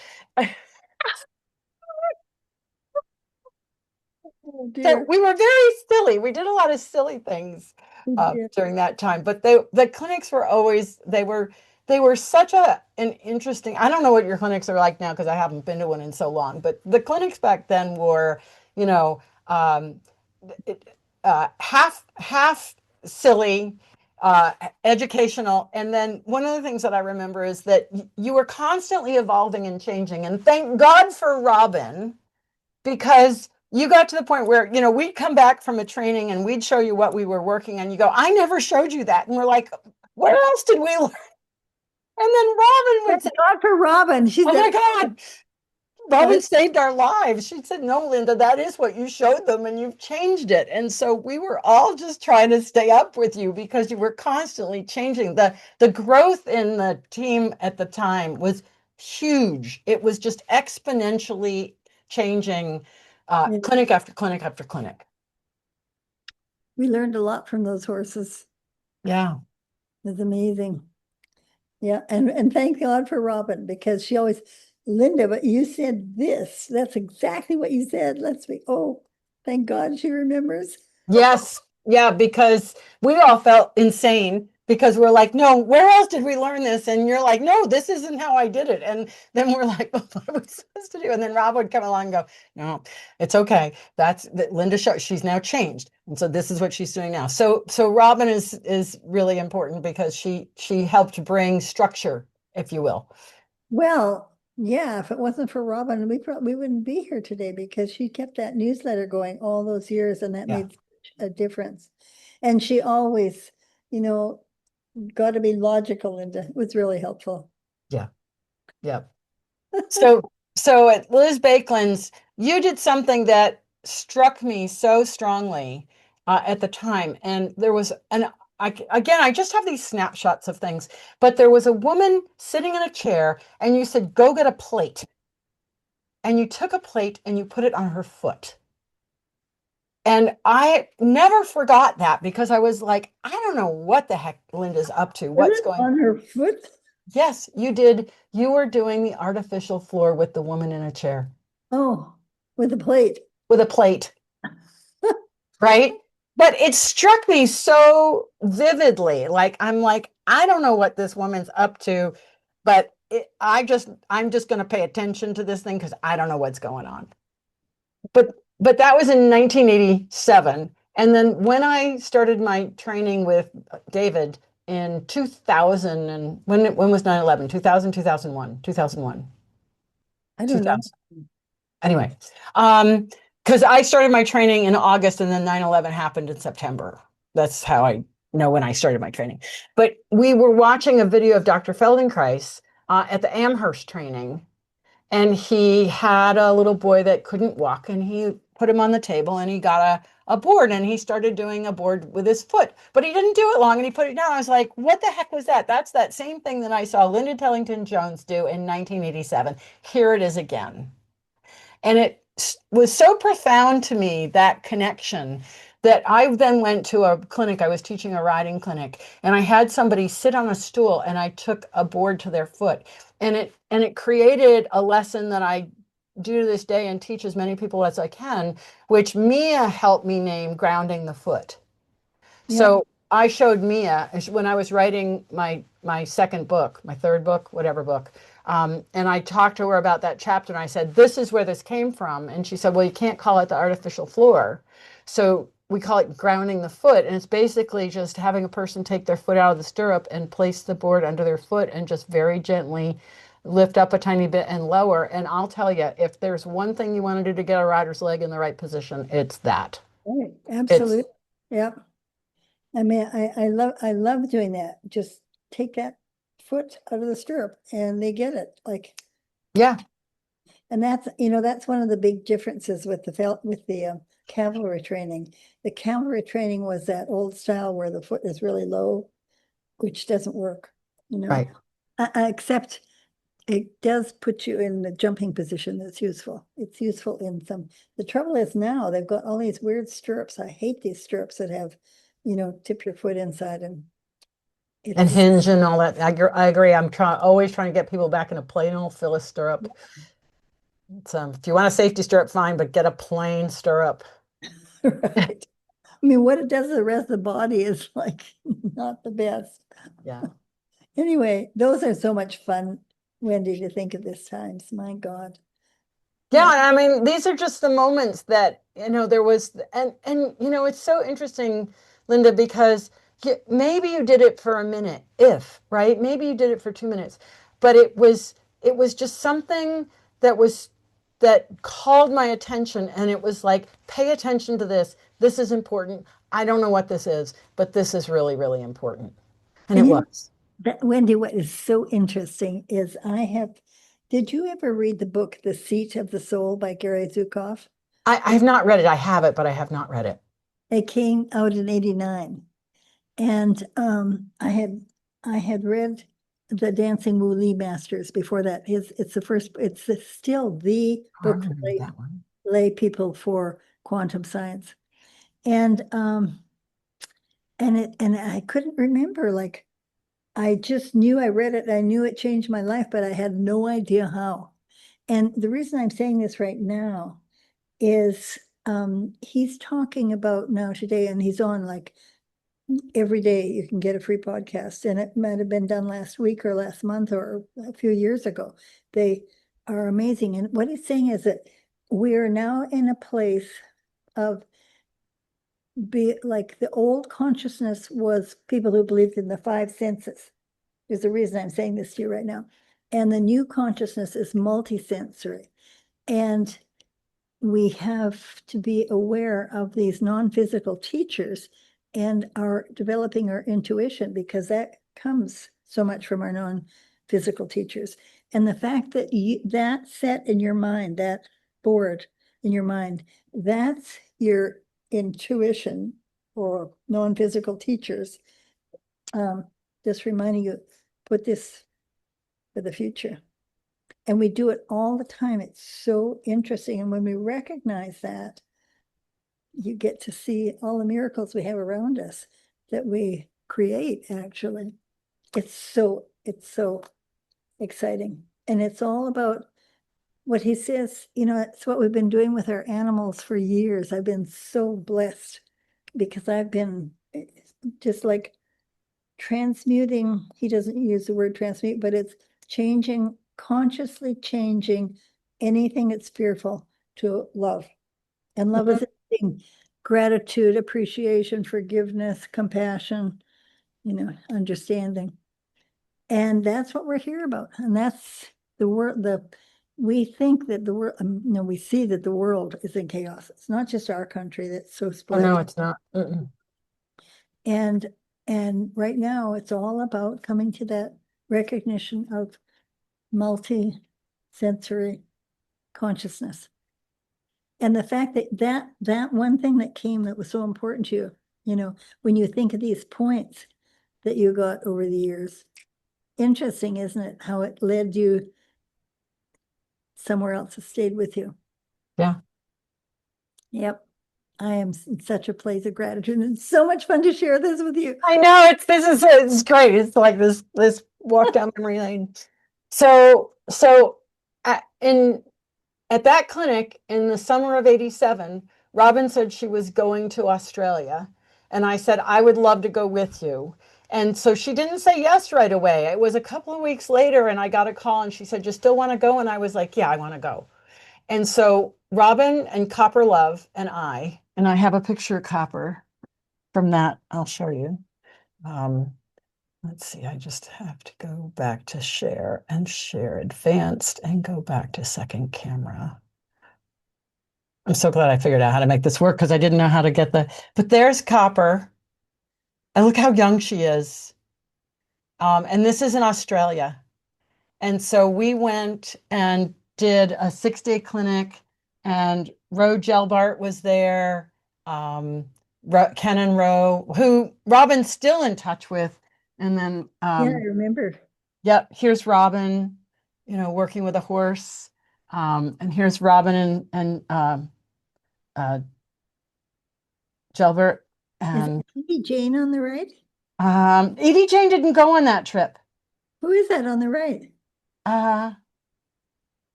Oh So dear. we were very silly. We did a lot of silly things Yeah. during that time. But the clinics were always they were such an interesting. I don't know what your clinics are like now because I haven't been to one in so long. But the clinics back then were, you know, um, half silly, uh, educational, and then one of the things that I remember is that you were constantly evolving and changing. And thank God for Robin because you got to the point where we'd come back from a training and we'd show you what we were working on. You go, I never showed you that, and we're like, where else did we learn? And then Robin would Thank say, God for Robin. She oh my said, God, Robin saved our lives. She said, no, Linda, that is what you showed them and you've changed it. And so we were all just trying to stay up with you because you were constantly changing. The growth in the team at the time was huge. It was just exponentially changing, yeah, clinic after clinic after clinic. we learned a lot from those horses. Yeah. It was amazing. Yeah, and thank God for Robin because she always, Linda, but you said this. That's exactly what you said. Let's be, oh, thank God she remembers. Yes. Yeah, because we all felt insane because we're like, no, where else did we learn this? And you're like, no, this isn't how I did it. And then we're like, well, what are we supposed to do? And then Rob would come along and go, no, it's okay. That's that Linda show. She's now changed. And so this is what she's doing now. So Robin is really important because she helped bring structure, if you will. Well, yeah, if it wasn't for Robin, we wouldn't be here today because she kept that newsletter going all those years and that Yeah. made a difference. And she always, you know, got to be logical, and it was really helpful. Yeah. Yeah. So at Liz Bakeland's, you did something that struck me so strongly at the time. And there was again, I just have these snapshots of things, but there was a woman sitting in a chair, and you said, "Go get a plate." And you took a plate and you put it on her foot. And I never forgot that because I was like, I don't know what the heck Linda's up to. Put What's it going? on her foot. Yes, you did. You were doing the artificial floor with the woman in a chair Oh, with a plate. with a plate, right? But it struck me so vividly. Like, I'm like, I don't know what this woman's up to, but I'm just going to pay attention to this thing because I don't know what's going on. But that was in 1987. And then when I started my training with David in 2000, and when was 9/11? 2000, 2001, 2001, I don't know. 2000. Anyway, because I started my training in August and then 9/11 happened in September. That's how I know when I started my training. But we were watching a video of Dr. Feldenkrais at the Amherst training, and he had a little boy that couldn't walk, and he put him on the table, and he got a board, and he started doing a board with his foot, but he didn't do it long, and he put it down. I was like, what the heck was that? That's that same thing that I saw Linda Tellington-Jones do in 1987. Here it is again. And it was so profound to me, that connection, that I then went to a clinic. I was teaching a riding clinic, and I had somebody sit on a stool, and I took a board to their foot. And it created a lesson that I do to this day and teach as many people as I can, which Mia helped me name grounding the foot. Yeah. So I showed Mia when I was writing my second book, my third book, whatever book. And I talked to her about that chapter, and I said, this is where this came from. And she said, well, you can't call it the artificial floor. So we call it grounding the foot. And it's basically just having a person take their foot out of the stirrup and place the board under their foot and just very gently lift up a tiny bit and lower. And I'll tell you, if there's one thing you want to do to get a rider's leg in the right position, it's that. Right. It's Absolutely. Yeah. I mean, I love doing that. Just take that foot out of the stirrup and they get it. Like, yeah, and that's, that's one of the big differences with the cavalry training. The cavalry training was that old style where the foot is really low, which doesn't work, you know. right. Except it does put you in the jumping position that's useful. It's useful in some. The trouble is now they've got all these weird stirrups. I hate these stirrups that have, tip your foot inside, and And it's hinge and all that. I agree. Always trying to get people back in a plain old Phyllis stirrup. It's, if you want a safety stirrup, fine, but get a plain stirrup. right. I mean, what it does to the rest of the body is like not the best. Yeah. Anyway, those are so much fun, Wendy, to think of this times. My God. Yeah, Yeah. I mean, these are just the moments that, there was, and it's so interesting, Linda, because maybe you did it for a minute, right? Maybe you did it for 2 minutes, but it was just something that called my attention, and it was like, pay attention to this. This is important. I don't know what this is, but this is really, really important. And it And was. Wendy, what is so interesting is did you ever read the book, The Seat of the Soul by Gary Zukav? I have not read it. I have it, but I have not read it. It came out in 89. And I had read the Dancing Wu Lee Masters before that. It's still the Oh, I book for remember that one. lay people for quantum science. And and I couldn't remember, like I just knew I read it, I knew it changed my life, but I had no idea how. And the reason I'm saying this right now is he's talking about now today, and he's on like every day you can get a free podcast, and it might have been done last week or last month or a few years ago. They are amazing. And what he's saying is that we are now in a place of be like the old consciousness was people who believed in the five senses. There's the reason I'm saying this to you right now. And the new consciousness is multisensory. And we have to be aware of these non-physical teachers and are developing our intuition, because that comes so much from our non-physical teachers. And the fact that that set in your mind, that board, in your mind. That's your intuition or non-physical teachers. Just reminding you, put this for the future. And we do it all the time. It's so interesting. And when we recognize that, you get to see all the miracles we have around us that we create, actually. It's so exciting. And it's all about what he says, it's what we've been doing with our animals for years. I've been so blessed because I've been just like transmuting. He doesn't use the word transmute, but it's changing, consciously changing anything that's fearful to love. And love is everything: gratitude, appreciation, forgiveness, compassion, understanding. And that's what we're here about. And that's the world. We think that the world, we see that the world is in chaos. It's not just our country that's so Oh, split. no, it's not. Mm-mm. And right now it's all about coming to that recognition of multi-sensory consciousness. And the fact that one thing that came that was so important to you, when you think of these points that you got over the years, interesting, isn't it? How it led you somewhere else, it stayed with you. Yeah. Yep. I am in such a place of gratitude, and it's so much fun to share this with you. I know it's great. It's like this walk down memory lane. So at that clinic in the summer of 87, Robin said she was going to Australia. And I said, I would love to go with you. And so she didn't say yes right away. It was a couple of weeks later, and I got a call and she said, you still want to go? And I was like, yeah, I want to go. And so Robin and Copper Love and I have a picture of Copper from that. I'll show you. Let's see, I just have to go back to share and share advanced and go back to second camera. I'm so glad I figured out how to make this work because I didn't know how to get but there's Copper. And look how young she is. And this is in Australia. And so we went and did a 6-day clinic, and Ro Gelbart was there, Ken and Ro, who Robin's still in touch with. And then, Yeah, I remember. Yep, here's Robin, working with a horse. And here's Robin and Gelbart. Is And Edie Jane on the right? Edie Jane didn't go on that trip. Who is that on the right?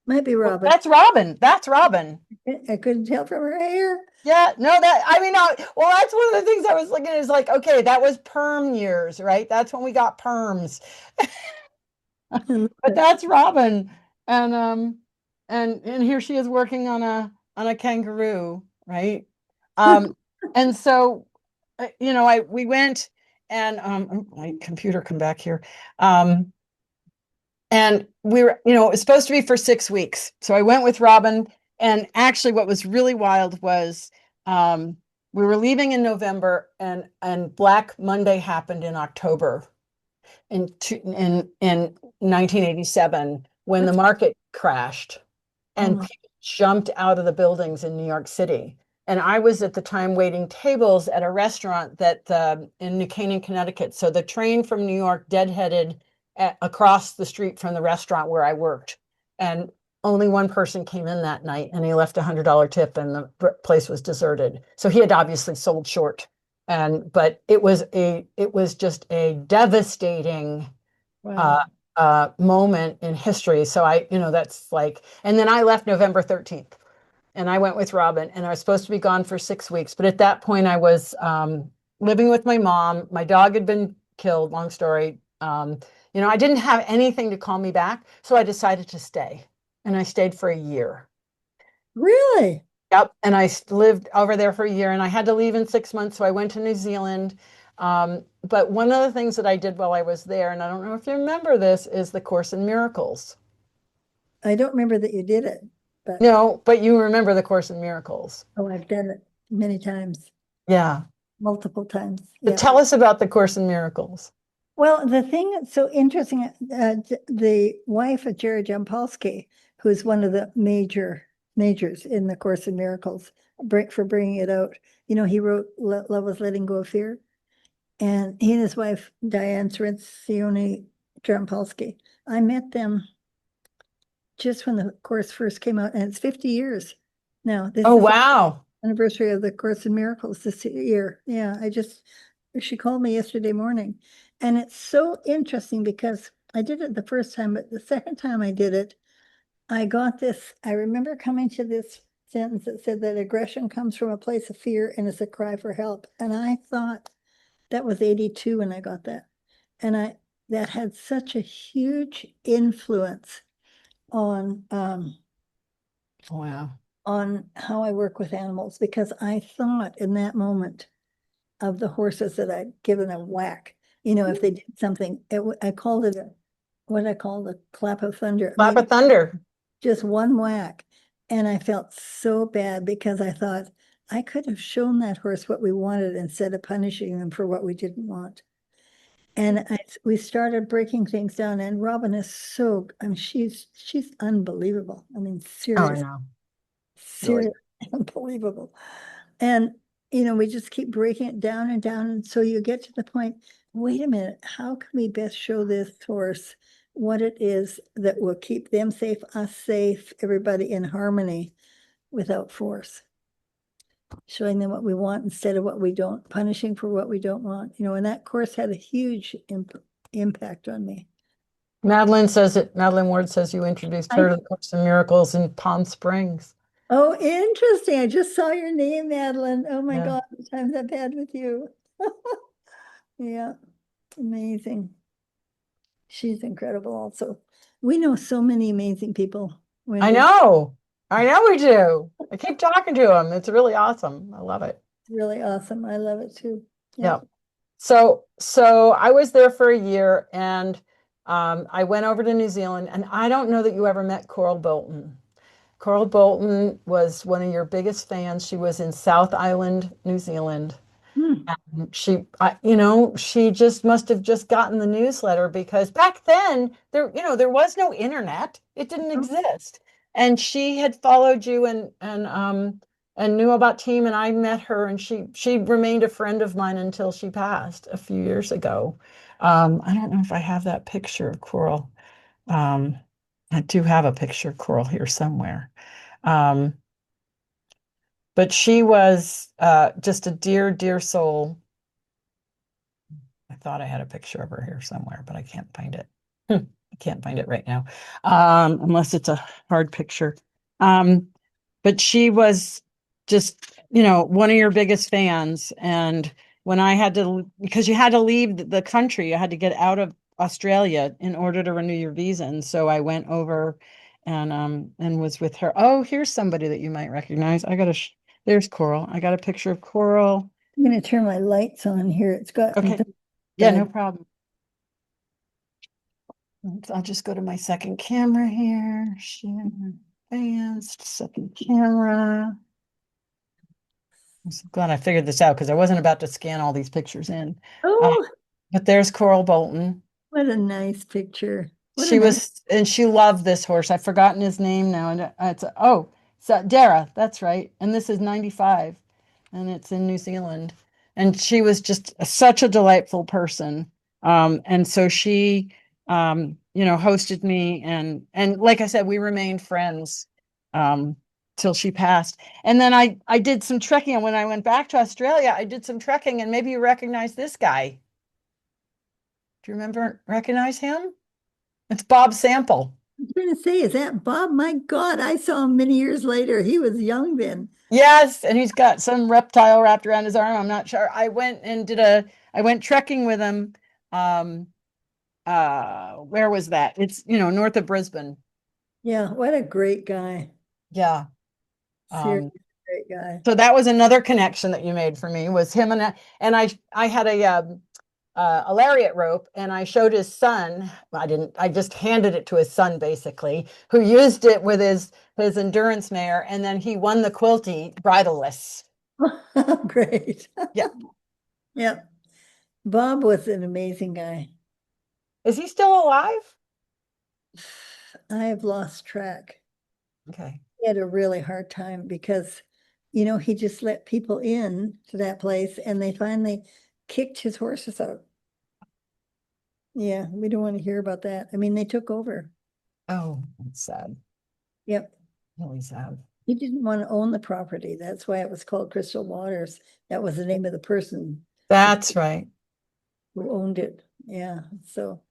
Might be Robin. That's Robin. That's Robin. I couldn't tell from her hair. Yeah, no, well, that's one of the things I was looking at is like, okay, that was perm years, right? That's when we got perms. But that's Robin. And here she is working on a kangaroo, right? And so we went and my computer come back here. And we were, it was supposed to be for 6 weeks. So I went with Robin. And actually, what was really wild was we were leaving in November, and Black Monday happened in October in 1987 when the market crashed and people jumped out of the buildings in New York City. And I was at the time waiting tables at a restaurant that in New Canaan, Connecticut. So the train from New York deadheaded across the street from the restaurant where I worked. And only one person came in that night, and he left $100 tip, and the place was deserted. So he had obviously sold short. But it was just a devastating moment in history. So that's like, and then I left November 13th. And I went with Robin, and I was supposed to be gone for 6 weeks. But at that point, I was living with my mom. My dog had been killed, long story. I didn't have anything to call me back. So I decided to stay. And I stayed for a year. Really? Yep. And I lived over there for a year, and I had to leave in 6 months. So I went to New Zealand. But one of the things that I did while I was there, and I don't know if you remember this, is the Course in Miracles. I don't remember that you did it. But no, but you remember the Course in Miracles. Oh, I've done it many times. Yeah. Multiple times. So tell us about the Course in Miracles. Well, the thing that's so interesting, the wife of Jerry Jampolsky, who's one of the major majors in the Course in Miracles for bringing it out. You know, he wrote Love was Letting Go of Fear. And he and his wife, Diane Cirincione Jampolsky, I met them just when the course first came out, and it's 50 years now. This Oh, is the wow. anniversary of the Course in Miracles this year. Yeah, she called me yesterday morning. And it's so interesting because I did it the first time, but the second time I did it, I got this. I remember coming to this sentence that said that aggression comes from a place of fear and is a cry for help. And I thought that was 82 when I got that. And that had such a huge influence on Wow. on how I work with animals, because I thought in that moment of the horses that I'd given a whack. You know, if they did something, I called it what I call the clap of thunder. Clap of thunder. Just one whack. And I felt so bad because I thought I could have shown that horse what we wanted instead of punishing them for what we didn't want. And we started breaking things down. And Robin is I mean, she's unbelievable. I mean, Oh, I serious, know. Really. serious, unbelievable. And, you know, we just keep breaking it down and down. And so you get to the point, wait a minute, how can we best show this horse what it is that will keep them safe, us safe, everybody in harmony without force? Showing them what we want instead of what we don't, punishing for what we don't want. You know, and that course had a huge impact on me. Madeline Ward says you introduced her to the Course in Miracles in Palm Springs. Oh, interesting. I just saw your name, Madeline. Oh my Yeah. God, the times I've had with you. Yeah, amazing. She's incredible also. We know so many amazing people, I Wendy. know. I know we do. I keep talking to him. It's really awesome. I love it. It's really awesome. I love it too. Yeah. Yeah. So I was there for a year, and I went over to New Zealand, and I don't know that you ever met Coral Bolton. Coral Bolton was one of your biggest fans. She was in South Island, New Zealand. Hmm. She just must have just gotten the newsletter because back then there was no internet. It didn't exist. And she had followed you and knew about team, and I met her, and she remained a friend of mine until she passed a few years ago. I don't know if I have that picture of Coral. Um, I do have a picture of Coral here somewhere. Um, but she was just a dear, dear soul. I thought I had a picture of her here somewhere, but I can't find it. I can't find it right now, unless it's a hard picture. Um, but she was just, one of your biggest fans. And when I had to, because you had to leave the country, you had to get out of Australia in order to renew your visa. And so I went over and was with her. Oh, here's somebody that you might recognize. There's Coral. I got a picture of Coral. I'm going to turn my lights on here. It's got Okay. Yeah, no problem. I'll just go to my second camera here. Share advanced, second camera. I'm so glad I figured this out because I wasn't about to scan all these pictures in. Oh, But there's Coral Bolton. what a nice picture. What a She nice. was, and she loved this horse. I've forgotten his name now. And it's Dara, that's right. And this is 95, and it's in New Zealand. And she was just such a delightful person. And so she, hosted me, and like I said, we remained friends till she passed. And then I did some trekking. And when I went back to Australia, I did some trekking, and maybe you recognize this guy. Do you recognize him? It's Bob Sample. I was going to say, is that Bob? My God, I saw him many years later. He was young then. Yes, and he's got some reptile wrapped around his arm. I'm not sure. I went trekking with him. Um, where was that? It's, north of Brisbane. Yeah, what a great guy. Yeah. Seriously, great guy. So that was another connection that you made for me was him, and I had a lariat rope, and I showed his son. I just handed it to his son basically, who used it with his endurance mare, and then he won the quilty bridleless. Great. Yeah. Yeah. Bob was an amazing guy. Is he still alive? I have lost track. Okay. He had a really hard time because, he just let people in to that place and they finally kicked his horses out. Yeah, we don't want to hear about that. I mean, they took over. Oh, that's sad. Yep. Really sad. He didn't want to own the property. That's why it was called Crystal Waters. That was the name of the person That's right. who owned it. Yeah. So,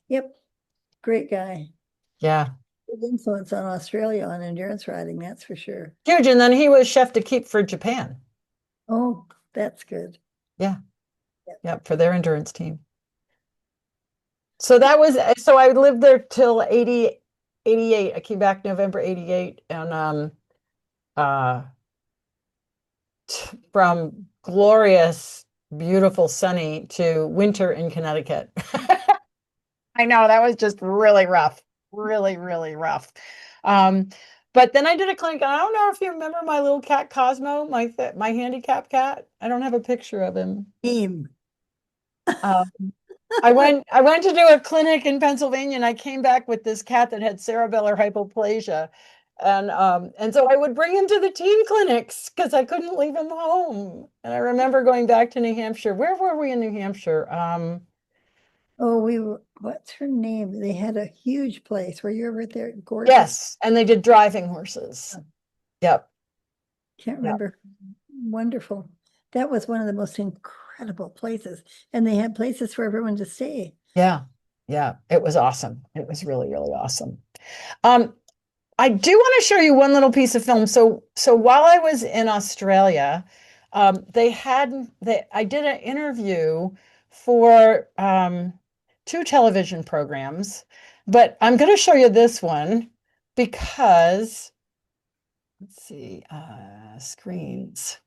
yep. Great guy. Yeah. Big influence on Australia on endurance riding, that's for sure. Huge. And then he was chef to keep for Japan. Oh, that's good. Yeah. Yep. Yeah. For their endurance team. So that was, so I lived there till 88. I came back November 88 and uh from glorious, beautiful, sunny to winter in Connecticut. I know that was just really rough, really, really rough. Um, but then I did a clinic, and I don't know if you remember my little cat Cosmo, my handicapped cat. I don't have a picture of him. Team. Um, I went to do a clinic in Pennsylvania, and I came back with this cat that had cerebellar hypoplasia. And so I would bring him to the team clinics because I couldn't leave him home. And I remember going back to New Hampshire. Where were we in New Hampshire? Oh, what's her name? They had a huge place. Were you ever there? Gorgeous. Yes, and they did driving horses. Yep. Can't Yep. remember. Wonderful. That was one of the most incredible places. And they had places for everyone to stay. Yeah. Yeah. It was awesome. It was really, really awesome. Um, I do want to show you one little piece of film. So while I was in Australia, I did an interview for two television programs, but I'm going to show you this one because let's see, screens.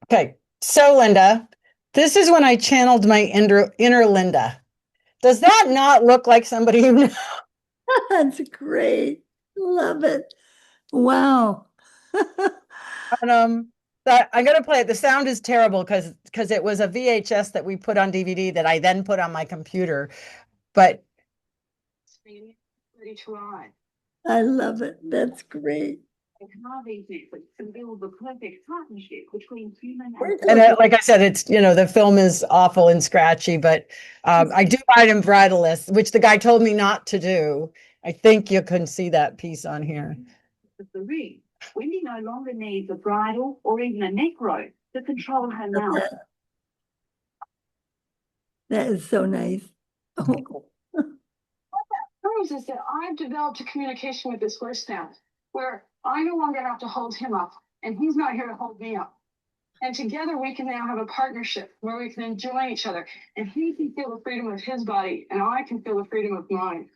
Okay, so Linda, this is when I channeled my inner Linda. Does that not look like somebody you know? That's great. Love it. Wow. And, that I'm gonna play it. The sound is terrible because it was a VHS that we put on DVD that I then put on my computer. But ready to ride. I love it. That's great. And like I said, it's the film is awful and scratchy, but I do ride in bridleless, which the guy told me not to do. I think you can see that piece on here. The ring. Wendy no longer needs a bridle or even a neck rope to control her mouth. That is so nice. Oh. Proves is that I've developed a communication with this horse now, where I no longer have to hold him up, and he's not here to hold me up. And together we can now have a partnership where we can enjoy each other, and he can feel the freedom of his body, and I can feel the freedom of mine.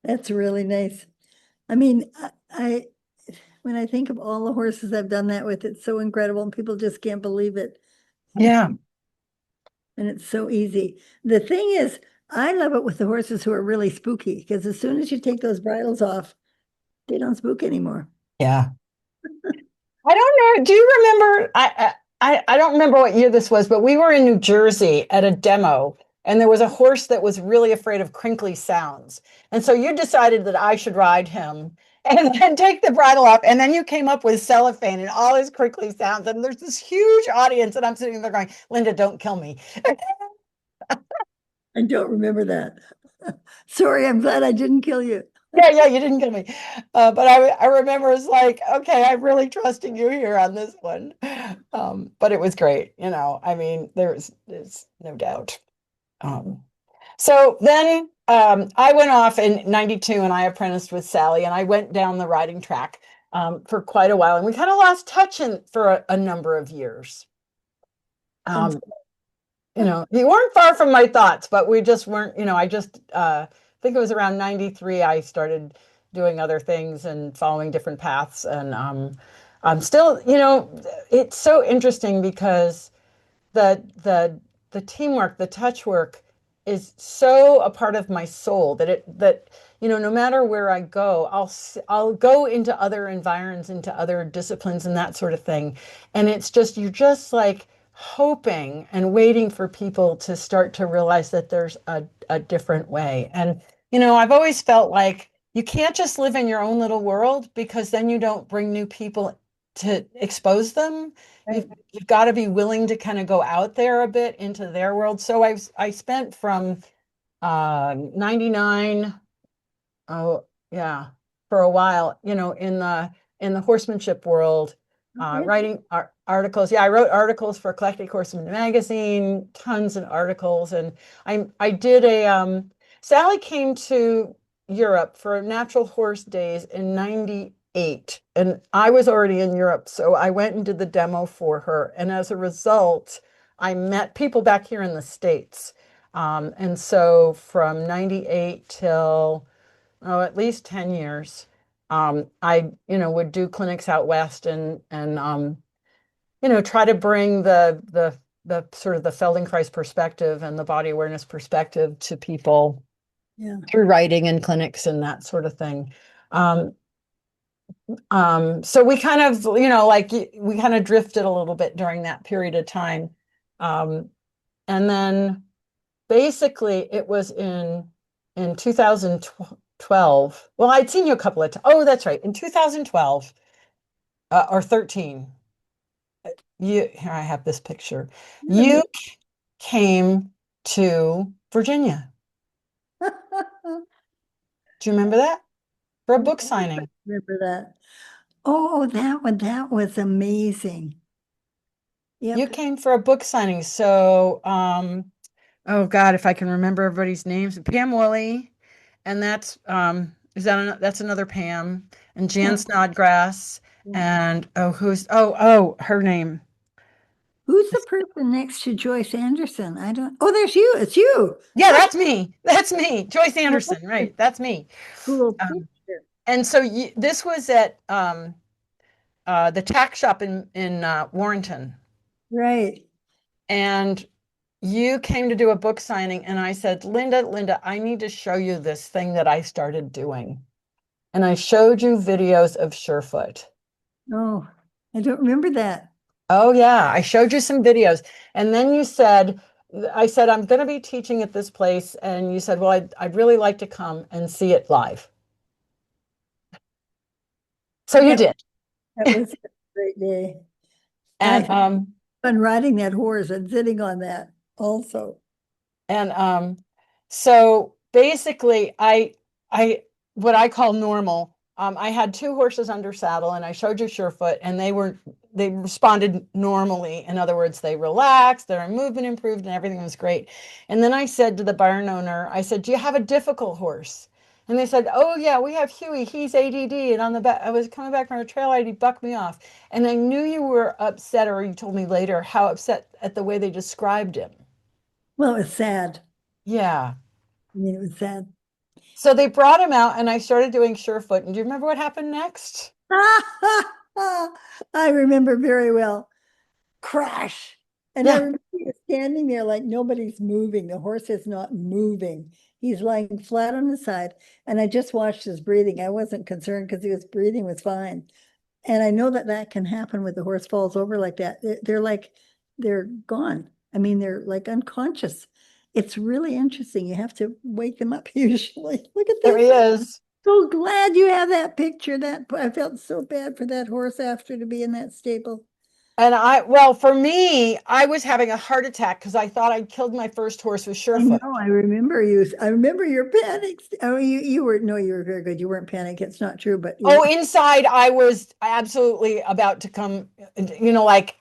That's really nice. I mean, when I think of all the horses I've done that with, it's so incredible, and people just can't believe it. Yeah. And it's so easy. The thing is, I love it with the horses who are really spooky, because as soon as you take those bridles off, they don't spook anymore. Yeah. I don't know. Do you remember? I don't remember what year this was, but we were in New Jersey at a demo, and there was a horse that was really afraid of crinkly sounds. And so you decided that I should ride him and then take the bridle off. And then you came up with cellophane and all his crinkly sounds. And there's this huge audience, and I'm sitting there going, Linda, don't kill me. I don't remember that. Sorry, I'm glad I didn't kill you. Yeah, you didn't kill me. But I remember it's like, okay, I'm really trusting you here on this one. But it was great, I mean, there's no doubt. So then I went off in 92 and I apprenticed with Sally, and I went down the riding track for quite a while, and we kind of lost touch for a number of years. You weren't far from my thoughts, but we just weren't, I just think it was around 93 I started doing other things and following different paths. And I'm still, it's so interesting because the teamwork, the touch work is so a part of my soul that no matter where I go, I'll go into other environs, into other disciplines and that sort of thing. And it's just, you're just like hoping and waiting for people to start to realize that there's a different way. And, I've always felt like you can't just live in your own little world because then you don't bring new people to expose them. Right. You've got to be willing to kind of go out there a bit into their world. So I spent from 99, oh yeah, for a while, in the horsemanship world, Okay. writing articles. Yeah, I wrote articles for Eclectic Horseman magazine, tons of articles, and I did a Sally came to Europe for Natural Horse Days in '98, and I was already in Europe, so I went and did the demo for her, and as a result, I met people back here in the States. And so from '98 till at least 10 years. I, would do clinics out west and try to bring the sort of the Feldenkrais perspective and the body awareness perspective to people Yeah. through writing and clinics and that sort of thing. Um, so we kind of, like we kind of drifted a little bit during that period of time. And then basically it was in 2012. Well, I'd seen you a couple of times. Oh, that's right. In 2012 or 13, here I have this picture. You came to Virginia. Do you remember that? For a book signing. Remember that? Oh, that one, that was amazing. You Yep. came for a book signing. So, oh God, if I can remember everybody's names, Pam Woolley, and that's another Pam, and Jan Yeah. Snodgrass, Yeah. and her name. Who's the person next to Joyce Anderson? I don't, oh, there's you. It's you. Yeah, that's me. That's me. Joyce That's Anderson, a right? That's me. cool Um, picture. and so this was at the tack shop in Warrenton, Right. and you came to do a book signing, and I said, Linda, I need to show you this thing that I started doing, and I showed you videos of SureFoot. Oh, I don't remember that. Oh yeah, I showed you some videos, and then I said I'm going to be teaching at this place, and you said, well, I'd really like to come and see it live. So you That, did. that was a great day. I And had fun riding that horse and sitting on that also. and so basically I what I call normal. I had two horses under saddle and I showed you Surefoot and they responded normally. In other words, they relaxed, their movement improved, and everything was great. And then I said to the barn owner, I said, do you have a difficult horse? And they said, oh yeah, we have Huey, he's ADD. And on the back, I was coming back from a trail ride, he bucked me off. And I knew you were upset, or you told me later how upset at the way they described him. Well, it was sad. Yeah. I mean, it was sad. So they brought him out and I started doing Surefoot. And do you remember what happened next? I remember very well. Crash. And I Yeah. remember you standing there like nobody's moving. The horse is not moving. He's lying flat on his side. And I just watched his breathing. I wasn't concerned because his breathing was fine. And I know that that can happen when the horse falls over like that. They're like, they're gone. I mean, they're like unconscious. It's really interesting. You have to wake them up usually. Look at There he this. is. So glad you have that picture. That I felt so bad for that horse after to be in that stable. And well, for me, I was having a heart attack because I thought I'd killed my first horse with I Surefoot. know. I remember you. I remember your panic. Oh, you were no, you were very good. You weren't panic. It's not true, but Oh, inside, I was absolutely about to come, like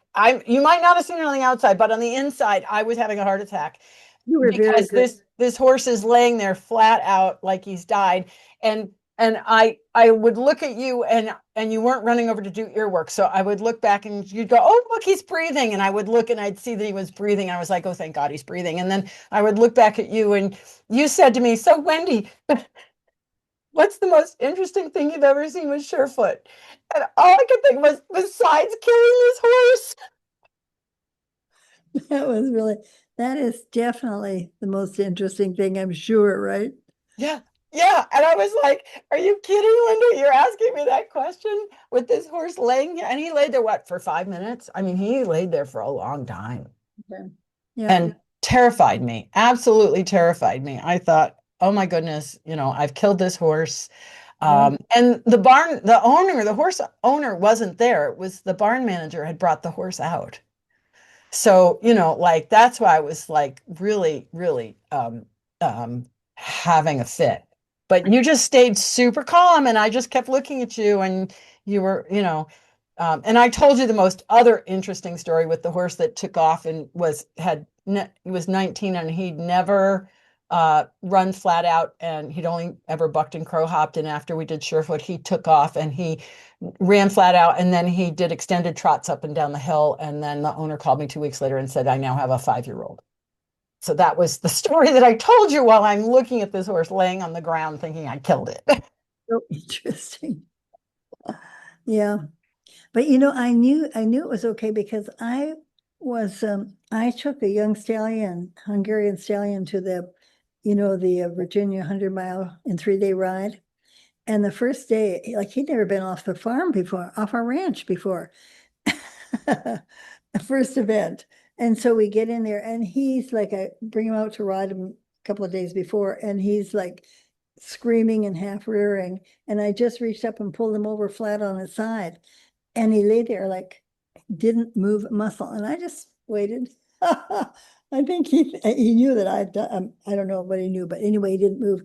you might not have seen it on the outside, but on the inside, I was having a heart attack you were very because good. this horse is laying there flat out like he's died. And I would look at you and you weren't running over to do ear work. So I would look back and you'd go, oh, look, he's breathing. And I would look and I'd see that he was breathing. I was like, oh, thank God he's breathing. And then I would look back at you and you said to me, so Wendy, what's the most interesting thing you've ever seen with Surefoot? And all I could think was, besides killing his horse. That was really, that is definitely the most interesting thing, I'm sure, right? Yeah. Yeah. And I was like, are you kidding, Linda? You're asking me that question with this horse laying here? And he laid there, what, for 5 minutes? I mean, he laid there for a long time Okay. Yeah. and terrified me, absolutely terrified me. I thought, oh my goodness, I've killed this horse. Oh, And the horse owner wasn't there. It was the barn manager had brought the horse out. So, like that's why I was like really, really having a fit. But you just stayed super calm and I just kept looking at you and you were, and I told you the most other interesting story with the horse that took off and he was 19 and he'd never run flat out and he'd only ever bucked and crow hopped. And after we did SureFoot, he took off and he ran flat out and then he did extended trots up and down the hill. And then the owner called me 2 weeks later and said, I now have a 5-year-old. So that was the story that I told you while I'm looking at this horse laying on the ground thinking I killed it. so interesting. Yeah. But I knew it was okay because I took a young stallion, Hungarian stallion to the Virginia 100-mile in 3-day ride. And the first day, like he'd never been off the farm before, off our ranch before. The first event. And so we get in there and he's like, I bring him out to ride him a couple of days before, and he's like screaming and half rearing. And I just reached up and pulled him over flat on his side. And he lay there like didn't move a muscle. And I just waited. I think he knew that I'd done, I don't know what he knew, but anyway, he didn't move.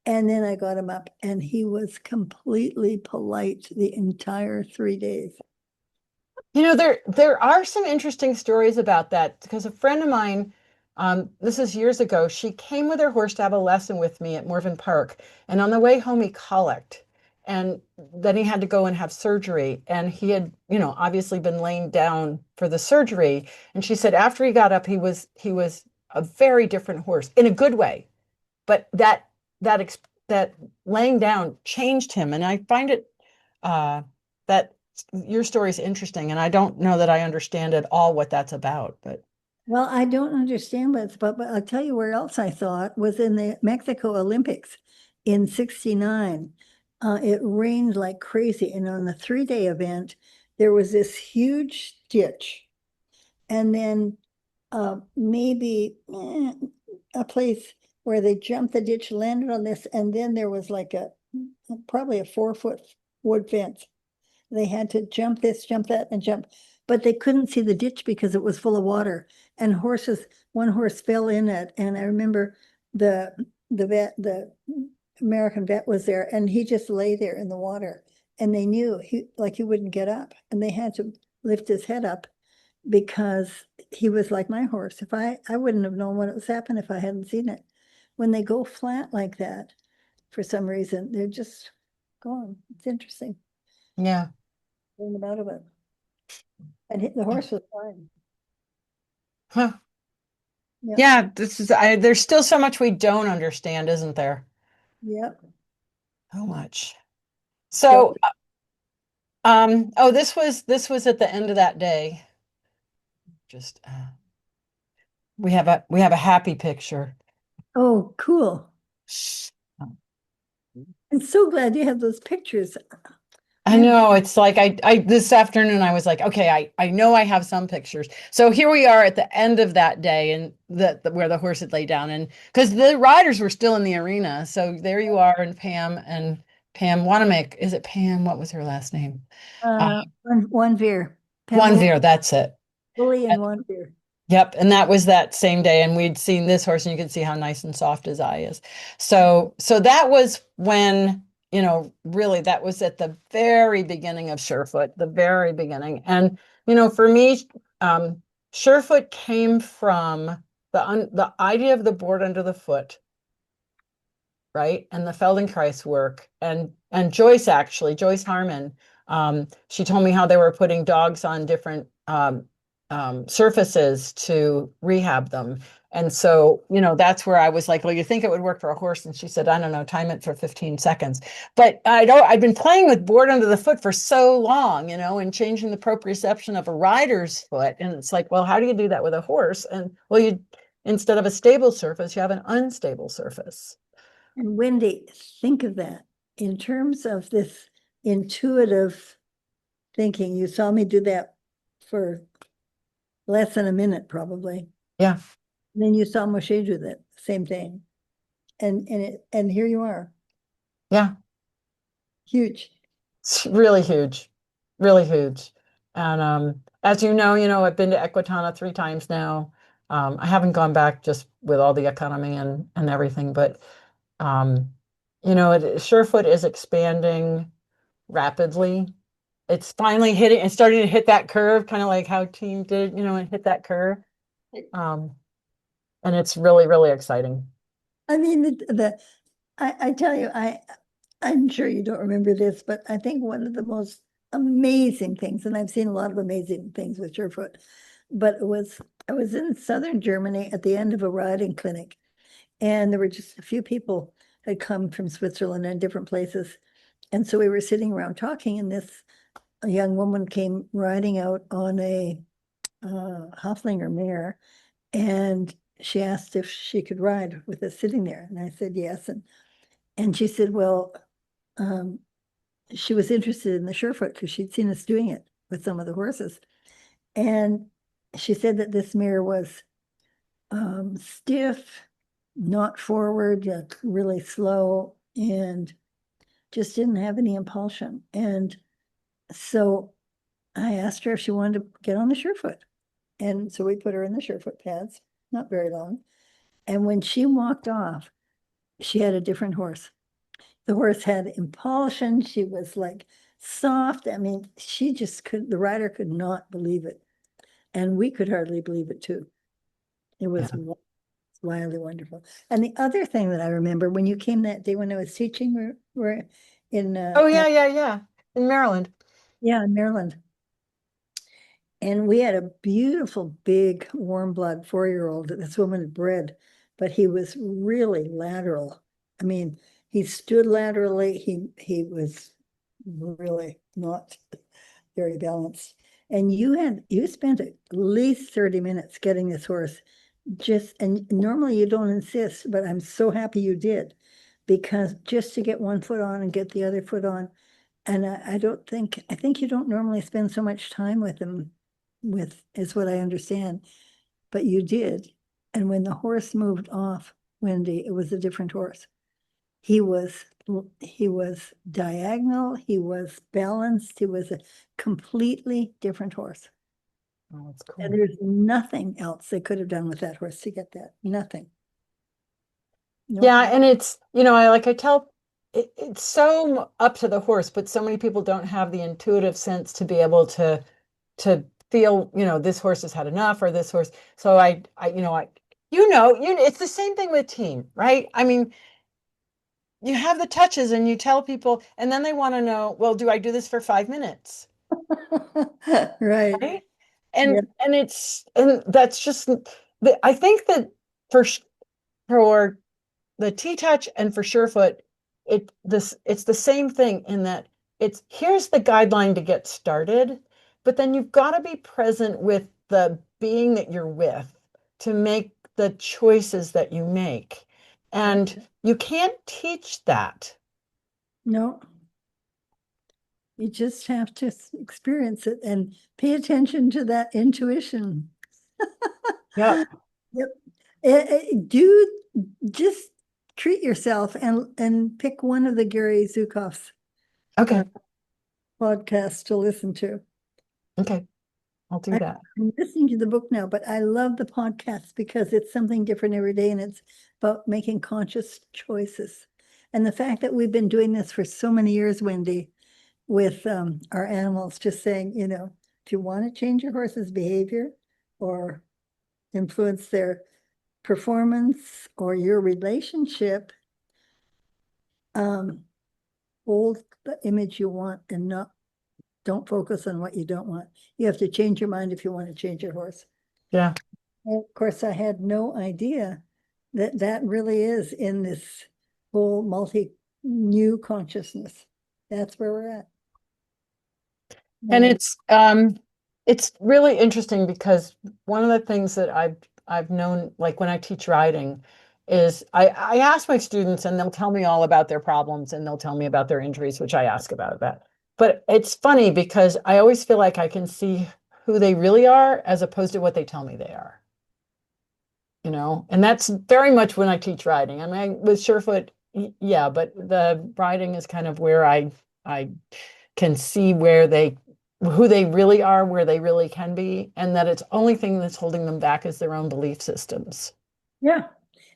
And then I got him up and he was completely polite the entire 3 days. There are some interesting stories about that because a friend of mine, this is years ago, she came with her horse to have a lesson with me at Morven Park, and on the way home he colicked, and then he had to go and have surgery, and he had, obviously been laying down for the surgery, and she said after he got up, he was a very different horse in a good way, but that laying down changed him, and I find it that your story is interesting, and I don't know that I understand at all what that's about, but Well, I don't understand what it's about, but I'll tell you where else I saw it was in the Mexico Olympics in 69. It rained like crazy. And on the 3-day event, there was this huge ditch. And then maybe a place where they jumped the ditch, landed on this, and then there was like probably a 4-foot wood fence. They had to jump this, jump that, and jump, but they couldn't see the ditch because it was full of water. And one horse fell in it. And I remember the American vet was there, and he just lay there in the water. And they knew he wouldn't get up, and they had to lift his head up because he was like my horse. If I wouldn't have known what was happening if I hadn't seen it. When they go flat like that, for some reason, they're just gone. It's interesting. yeah. Learn about it. And the horse was fine. Huh. Yeah. Yeah, there's still so much we don't understand, isn't there? Yep. So much. So, So, oh, this was at the end of that day. Just we have a happy picture. oh, cool. I'm so glad you have those pictures. I I'm know it's like I this afternoon I was like, okay, I know I have some pictures. So here we are at the end of that day and where the horse had laid down and because the riders were still in the arena. So there you are and Pam Wanamaker. Is it Pam? What was her last name? Uh, one veer, One Pamela Veer, that's it. Bully and one veer. Yep, and that was that same day, and we'd seen this horse, and you could see how nice and soft his eye is. So that was when, really that was at the very beginning of SureFoot, the very beginning. And for me, SureFoot came from the idea of the board under the foot, right? And the Feldenkrais work, and Joyce Harmon, she told me how they were putting dogs on different surfaces to rehab them. And so, that's where I was like, well, you think it would work for a horse? And she said, I don't know, time it for 15 seconds. But I'd been playing with board under the foot for so long, and changing the proprioception of a rider's foot. And it's like, well, how do you do that with a horse? And well, instead of a stable surface, you have an unstable surface. And Wendy, think of that in terms of this intuitive thinking. You saw me do that for less than a minute, probably. Yeah. And then you saw Moshe do that same thing. and here you are, Yeah, huge. it's really huge, really huge. And as you know, I've been to Equitana 3 times now. I haven't gone back just with all the economy and everything, but um, SureFoot is expanding rapidly. It's finally hitting and starting to hit that curve, kind of like how Team did, and hit that curve. Um, and it's really, really exciting. I mean, I tell you, I'm sure you don't remember this, but I think one of the most amazing things, and I've seen a lot of amazing things with SureFoot, but I was in southern Germany at the end of a riding clinic, and there were just a few people had come from Switzerland and different places. And so we were sitting around talking, and a young woman came riding out on a Haflinger mare, and she asked if she could ride with us sitting there. And I said yes. And she said, well, um, she was interested in the Surefoot because she'd seen us doing it with some of the horses. And she said that this mare was stiff, not forward, yet really slow, and just didn't have any impulsion. And so I asked her if she wanted to get on the Surefoot. And so we put her in the Surefoot pads, not very long. And when she walked off, she had a different horse. The horse had impulsion. She was like soft. I mean, the rider could not believe it. And we could hardly believe it too. It Yeah. was wildly wonderful. And the other thing that I remember when you came that day when I was teaching, we're in, Oh, yeah, yeah, yeah. In Maryland. yeah, in Maryland. And we had a beautiful, big, warm blood 4-year-old that this woman had bred, but he was really lateral. I mean, he stood laterally. He was really not very balanced. And you spent at least 30 minutes getting this horse and normally you don't insist, but I'm so happy you did because just to get one foot on and get the other foot on. And I think you don't normally spend so much time with them is what I understand, but you did. And when the horse moved off, Wendy, it was a different horse. He was he was diagonal, he was balanced, he was a completely different horse. Oh, that's And cool. there's nothing else they could have done with that horse to get that. Nothing. No. Yeah, and I tell it's so up to the horse, but so many people don't have the intuitive sense to be able to feel, this horse has had enough or this horse. So it's the same thing with team, right? I mean, you have the touches and you tell people, and then they want to know, well, do I do this for 5 minutes? Right. Right? Yeah. And that's just I think that for the TTouch and for SureFoot, it's the same thing in that here's the guideline to get started, but then you've got to be present with the being that you're with to make the choices that you make. And you can't teach that. No, you just have to experience it and pay attention to that intuition. Yep. Yep. Do just treat yourself and pick one of the Gary Zukav's Okay. podcasts to listen to. Okay. I'll do that. I'm listening to the book now, but I love the podcast because it's something different every day and it's about making conscious choices. And the fact that we've been doing this for so many years, Wendy, with our animals, just saying, if you want to change your horse's behavior or influence their performance or your relationship, um, hold the image you want and don't focus on what you don't want. You have to change your mind if you want to change your horse. Yeah. And of course, I had no idea that that really is in this whole new consciousness. That's where we're at. And And it's really interesting because one of the things that I've known, like when I teach riding, is I ask my students and they'll tell me all about their problems and they'll tell me about their injuries, which I ask about that. But it's funny because I always feel like I can see who they really are as opposed to what they tell me they are. and that's very much when I teach riding. I mean, with SureFoot, yeah, but the riding is kind of where I can see who they really are, where they really can be, and that it's only thing that's holding them back is their own belief systems. Yeah.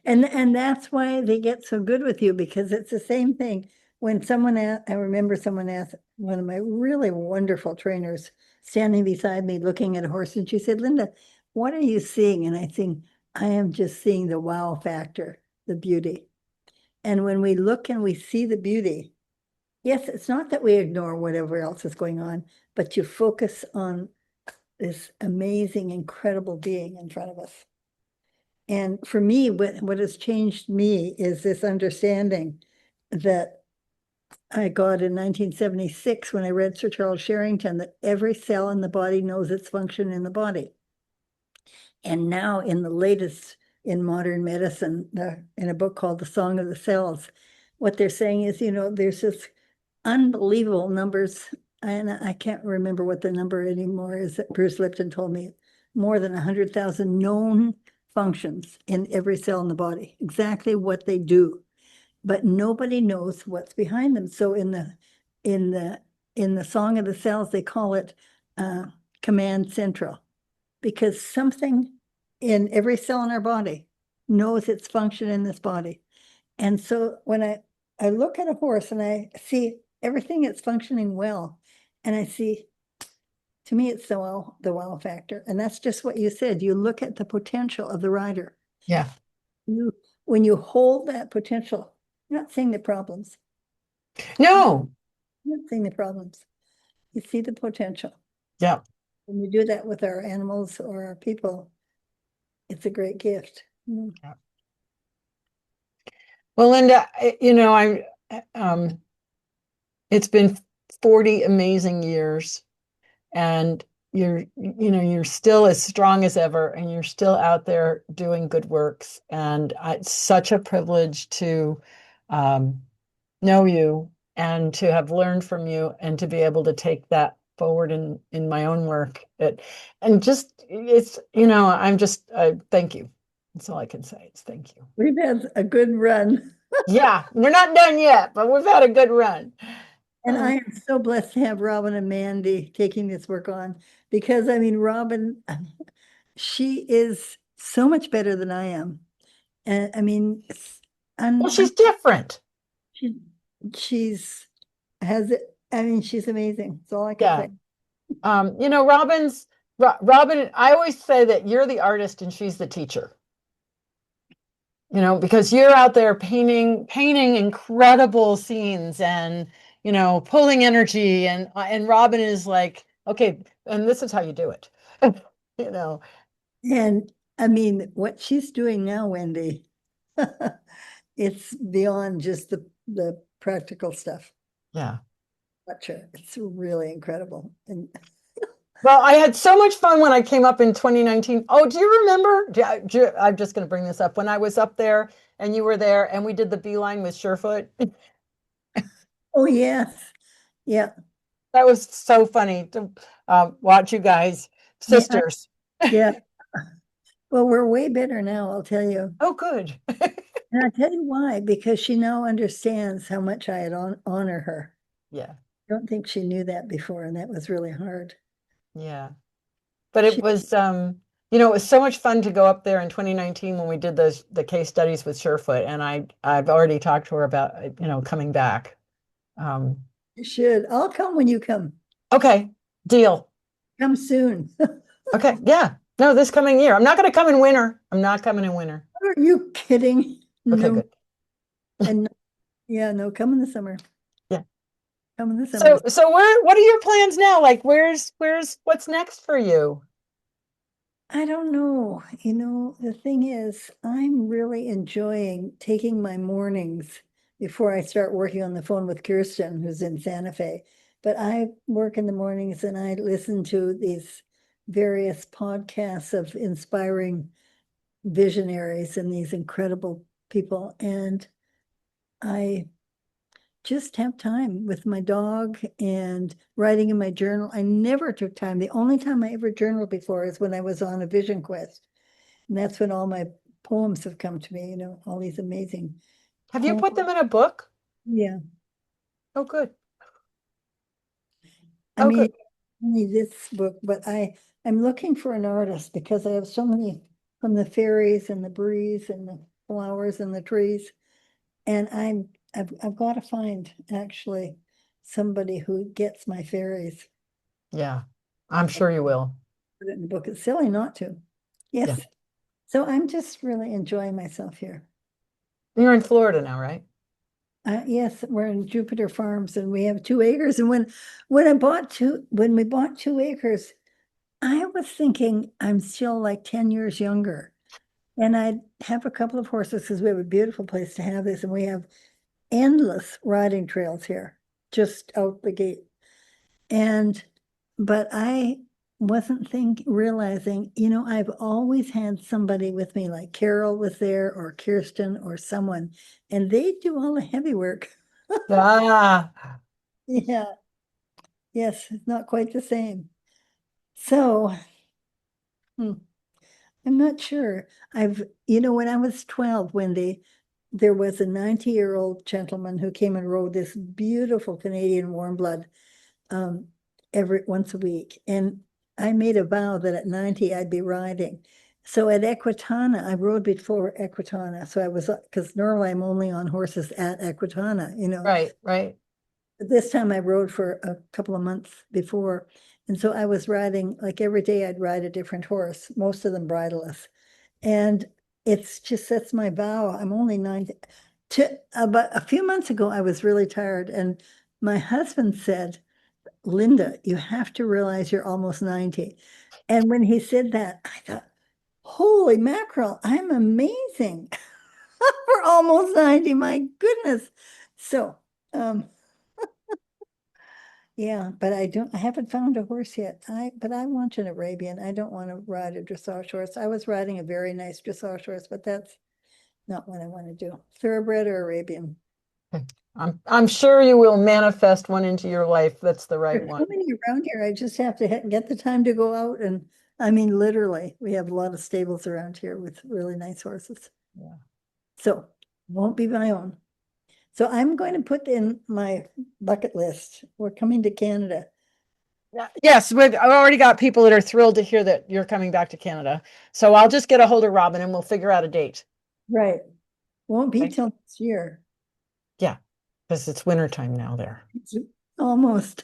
And that's why they get so good with you, because it's the same thing. When someone asked, I remember someone asked one of my really wonderful trainers standing beside me looking at a horse, and she said, Linda, what are you seeing? And I think I am just seeing the wow factor, the beauty. And when we look and we see the beauty, yes, it's not that we ignore whatever else is going on, but you focus on this amazing, incredible being in front of us. And for me, what has changed me is this understanding that I got in 1976 when I read Sir Charles Sherrington, that every cell in the body knows its function in the body. And now in the latest in modern medicine, in a book called The Song of the Cells, what they're saying is, there's this unbelievable numbers, and I can't remember what the number anymore is that Bruce Lipton told me, more than 100,000 known functions in every cell in the body, exactly what they do, but nobody knows what's behind them. So in the Song of the Cells, they call it command central, because something in every cell in our body knows its function in this body. And so when I look at a horse and I see everything that's functioning well, and I see, to me, it's the wow factor. And that's just what you said. You look at the potential of the rider. Yeah. When you hold that potential, you're not seeing the problems. No. You're not seeing the problems. You see the potential. Yeah. When you do that with our animals or our people, it's a great gift. Yeah. Well, Linda, it's been 40 amazing years, and you're still as strong as ever, and you're still out there doing good works. And it's such a privilege to know you and to have learned from you and to be able to take that forward in my own work. And just thank you. That's all I can say. It's thank you. We've had a good run. Yeah, we're not done yet, but we've had a good run. And I am so blessed to have Robin and Mandy taking this work on, because I mean, Robin, she is so much better than I am. And I mean, Well, she's different. she, she's has it. I mean, she's amazing. That's all I can Yeah. say. Robin, I always say that you're the artist and she's the teacher. Because you're out there painting incredible scenes and, pulling energy, and Robin is like, okay, and this is how you do it. you know. And I mean, what she's doing now, Wendy, it's beyond just the practical stuff. Yeah. Watch her. It's really incredible. And Well, I had so much fun when I came up in 2019. Oh, do you remember? I'm just going to bring this up. When I was up there and you were there and we did the beeline with SureFoot. oh yes. Yeah. That was so funny to watch you guys, Yeah. sisters. Yeah. Well, we're way better now, I'll tell you. Oh, good. And I'll tell you why, because she now understands how much I had honor her. Yeah. I don't think she knew that before, and that was really hard. Yeah. But it She, was, it was so much fun to go up there in 2019 when we did the case studies with SureFoot, and I've already talked to her about, coming back. you should. I'll come when you come. Okay, deal. Come soon. Okay, yeah. No, this coming year. I'm not going to come in winter. I'm not coming in winter. Are you kidding? Okay, No. good. And yeah, no, come in the summer. Yeah. Come in the summer. So what are your plans now? Like, what's next for you? I don't know. The thing is, I'm really enjoying taking my mornings before I start working on the phone with Kirsten, who's in Santa Fe. But I work in the mornings and I listen to these various podcasts of inspiring visionaries and these incredible people. And I just have time with my dog and writing in my journal. I never took time. The only time I ever journaled before is when I was on a vision quest. And that's when all my poems have come to me, all these amazing Have you poems. put them in a book? Yeah. Oh, good. I Oh, mean, good. only this book, but I'm looking for an artist because I have so many from the fairies and the breeze and the flowers and the trees. And I've got to find actually somebody who gets my fairies. Yeah, I'm sure you will. Put it in the book. It's silly not to. Yeah. Yes. So I'm just really enjoying myself here. You're in Florida now, right? Yes, we're in Jupiter Farms and we have 2 acres. And when we bought 2 acres, I was thinking I'm still like 10 years younger. And I have a couple of horses because we have a beautiful place to have this, and we have endless riding trails here, just out the gate. And but I wasn't realizing, I've always had somebody with me, like Carol was there, or Kirsten, or someone, and they do all the heavy work. Ah, Yeah, yes, it's not quite the same. So, hmm, I'm not sure. When I was 12, Wendy, there was a 90-year-old gentleman who came and rode this beautiful Canadian warm blood every once a week. And I made a vow that at 90 I'd be riding. So at Equitana, I rode before Equitana. So I was, because normally I'm only on horses at Equitana. right, right. But this time I rode for a couple of months before. And so I was riding, like every day I'd ride a different horse, most of them bridleless. And that's my vow. I'm only 90. About a few months ago, I was really tired. And my husband said, Linda, you have to realize you're almost 90. And when he said that, I thought, holy mackerel, I'm amazing for almost 90. My goodness. So, um, yeah, but I haven't found a horse yet. But I want an Arabian. I don't want to ride a dressage horse. I was riding a very nice dressage horse, but that's not what I want to do. Thoroughbred or Arabian. I'm sure you will manifest one into your life that's the right There's one. so many around here. I just have to get the time to go out. And I mean, literally, we have a lot of stables around here with really nice horses. Yeah. So won't be my own. So I'm going to put in my bucket list. We're coming to Canada. Yeah. Yes, I've already got people that are thrilled to hear that you're coming back to Canada. So I'll just get a hold of Robin and we'll figure out a date. Right. Won't be Okay. till next year. Yeah, because it's winter time now there. It's almost.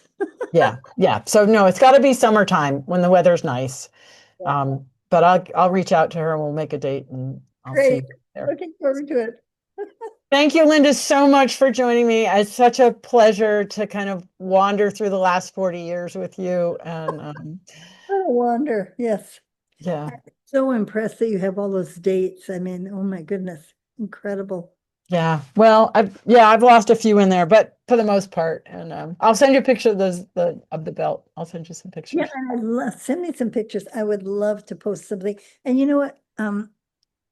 Yeah, yeah. So no, it's got to be summertime when the weather's nice. Yeah. But I'll reach out to her and we'll make a date and I'll see Great. you there. Looking forward to it. Thank you, Linda, so much for joining me. It's such a pleasure to kind of wander through the last 40 years with you. And Oh, wonder. Yes. yeah, I'm so impressed that you have all those dates. I mean, oh my goodness. Incredible. yeah. Well, I've lost a few in there, but for the most part. And I'll send you a picture of the belt. I'll send you some Yeah, pictures. and send me some pictures. I would love to post something. And you know what?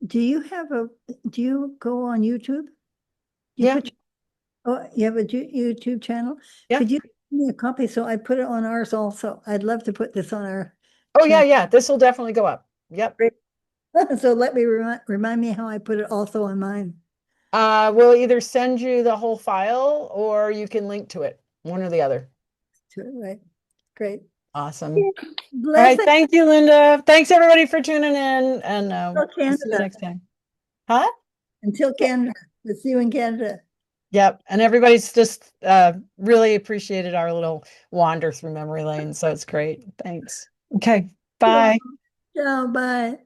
Do you have do you go on YouTube? You Yeah, put, oh, you have a YouTube channel? yeah. Could you give me a copy so I put it on ours also? I'd love to put this on our Oh yeah, channel. yeah. This will definitely go up. Yep. Great. So let me remind me how I put it also on mine. We'll either send you the whole file or you can link to it, one or the other. To it, right? Great. Awesome. All Bless right. it. Thank you, Linda. Thanks everybody for tuning in and Until we'll see you Canada. next time. Huh? Until Canada. We'll see you in Canada. Yep. And everybody's just really appreciated our little wander through memory lane. So it's great. Thanks. Okay. Yeah. Bye. Ciao, bye.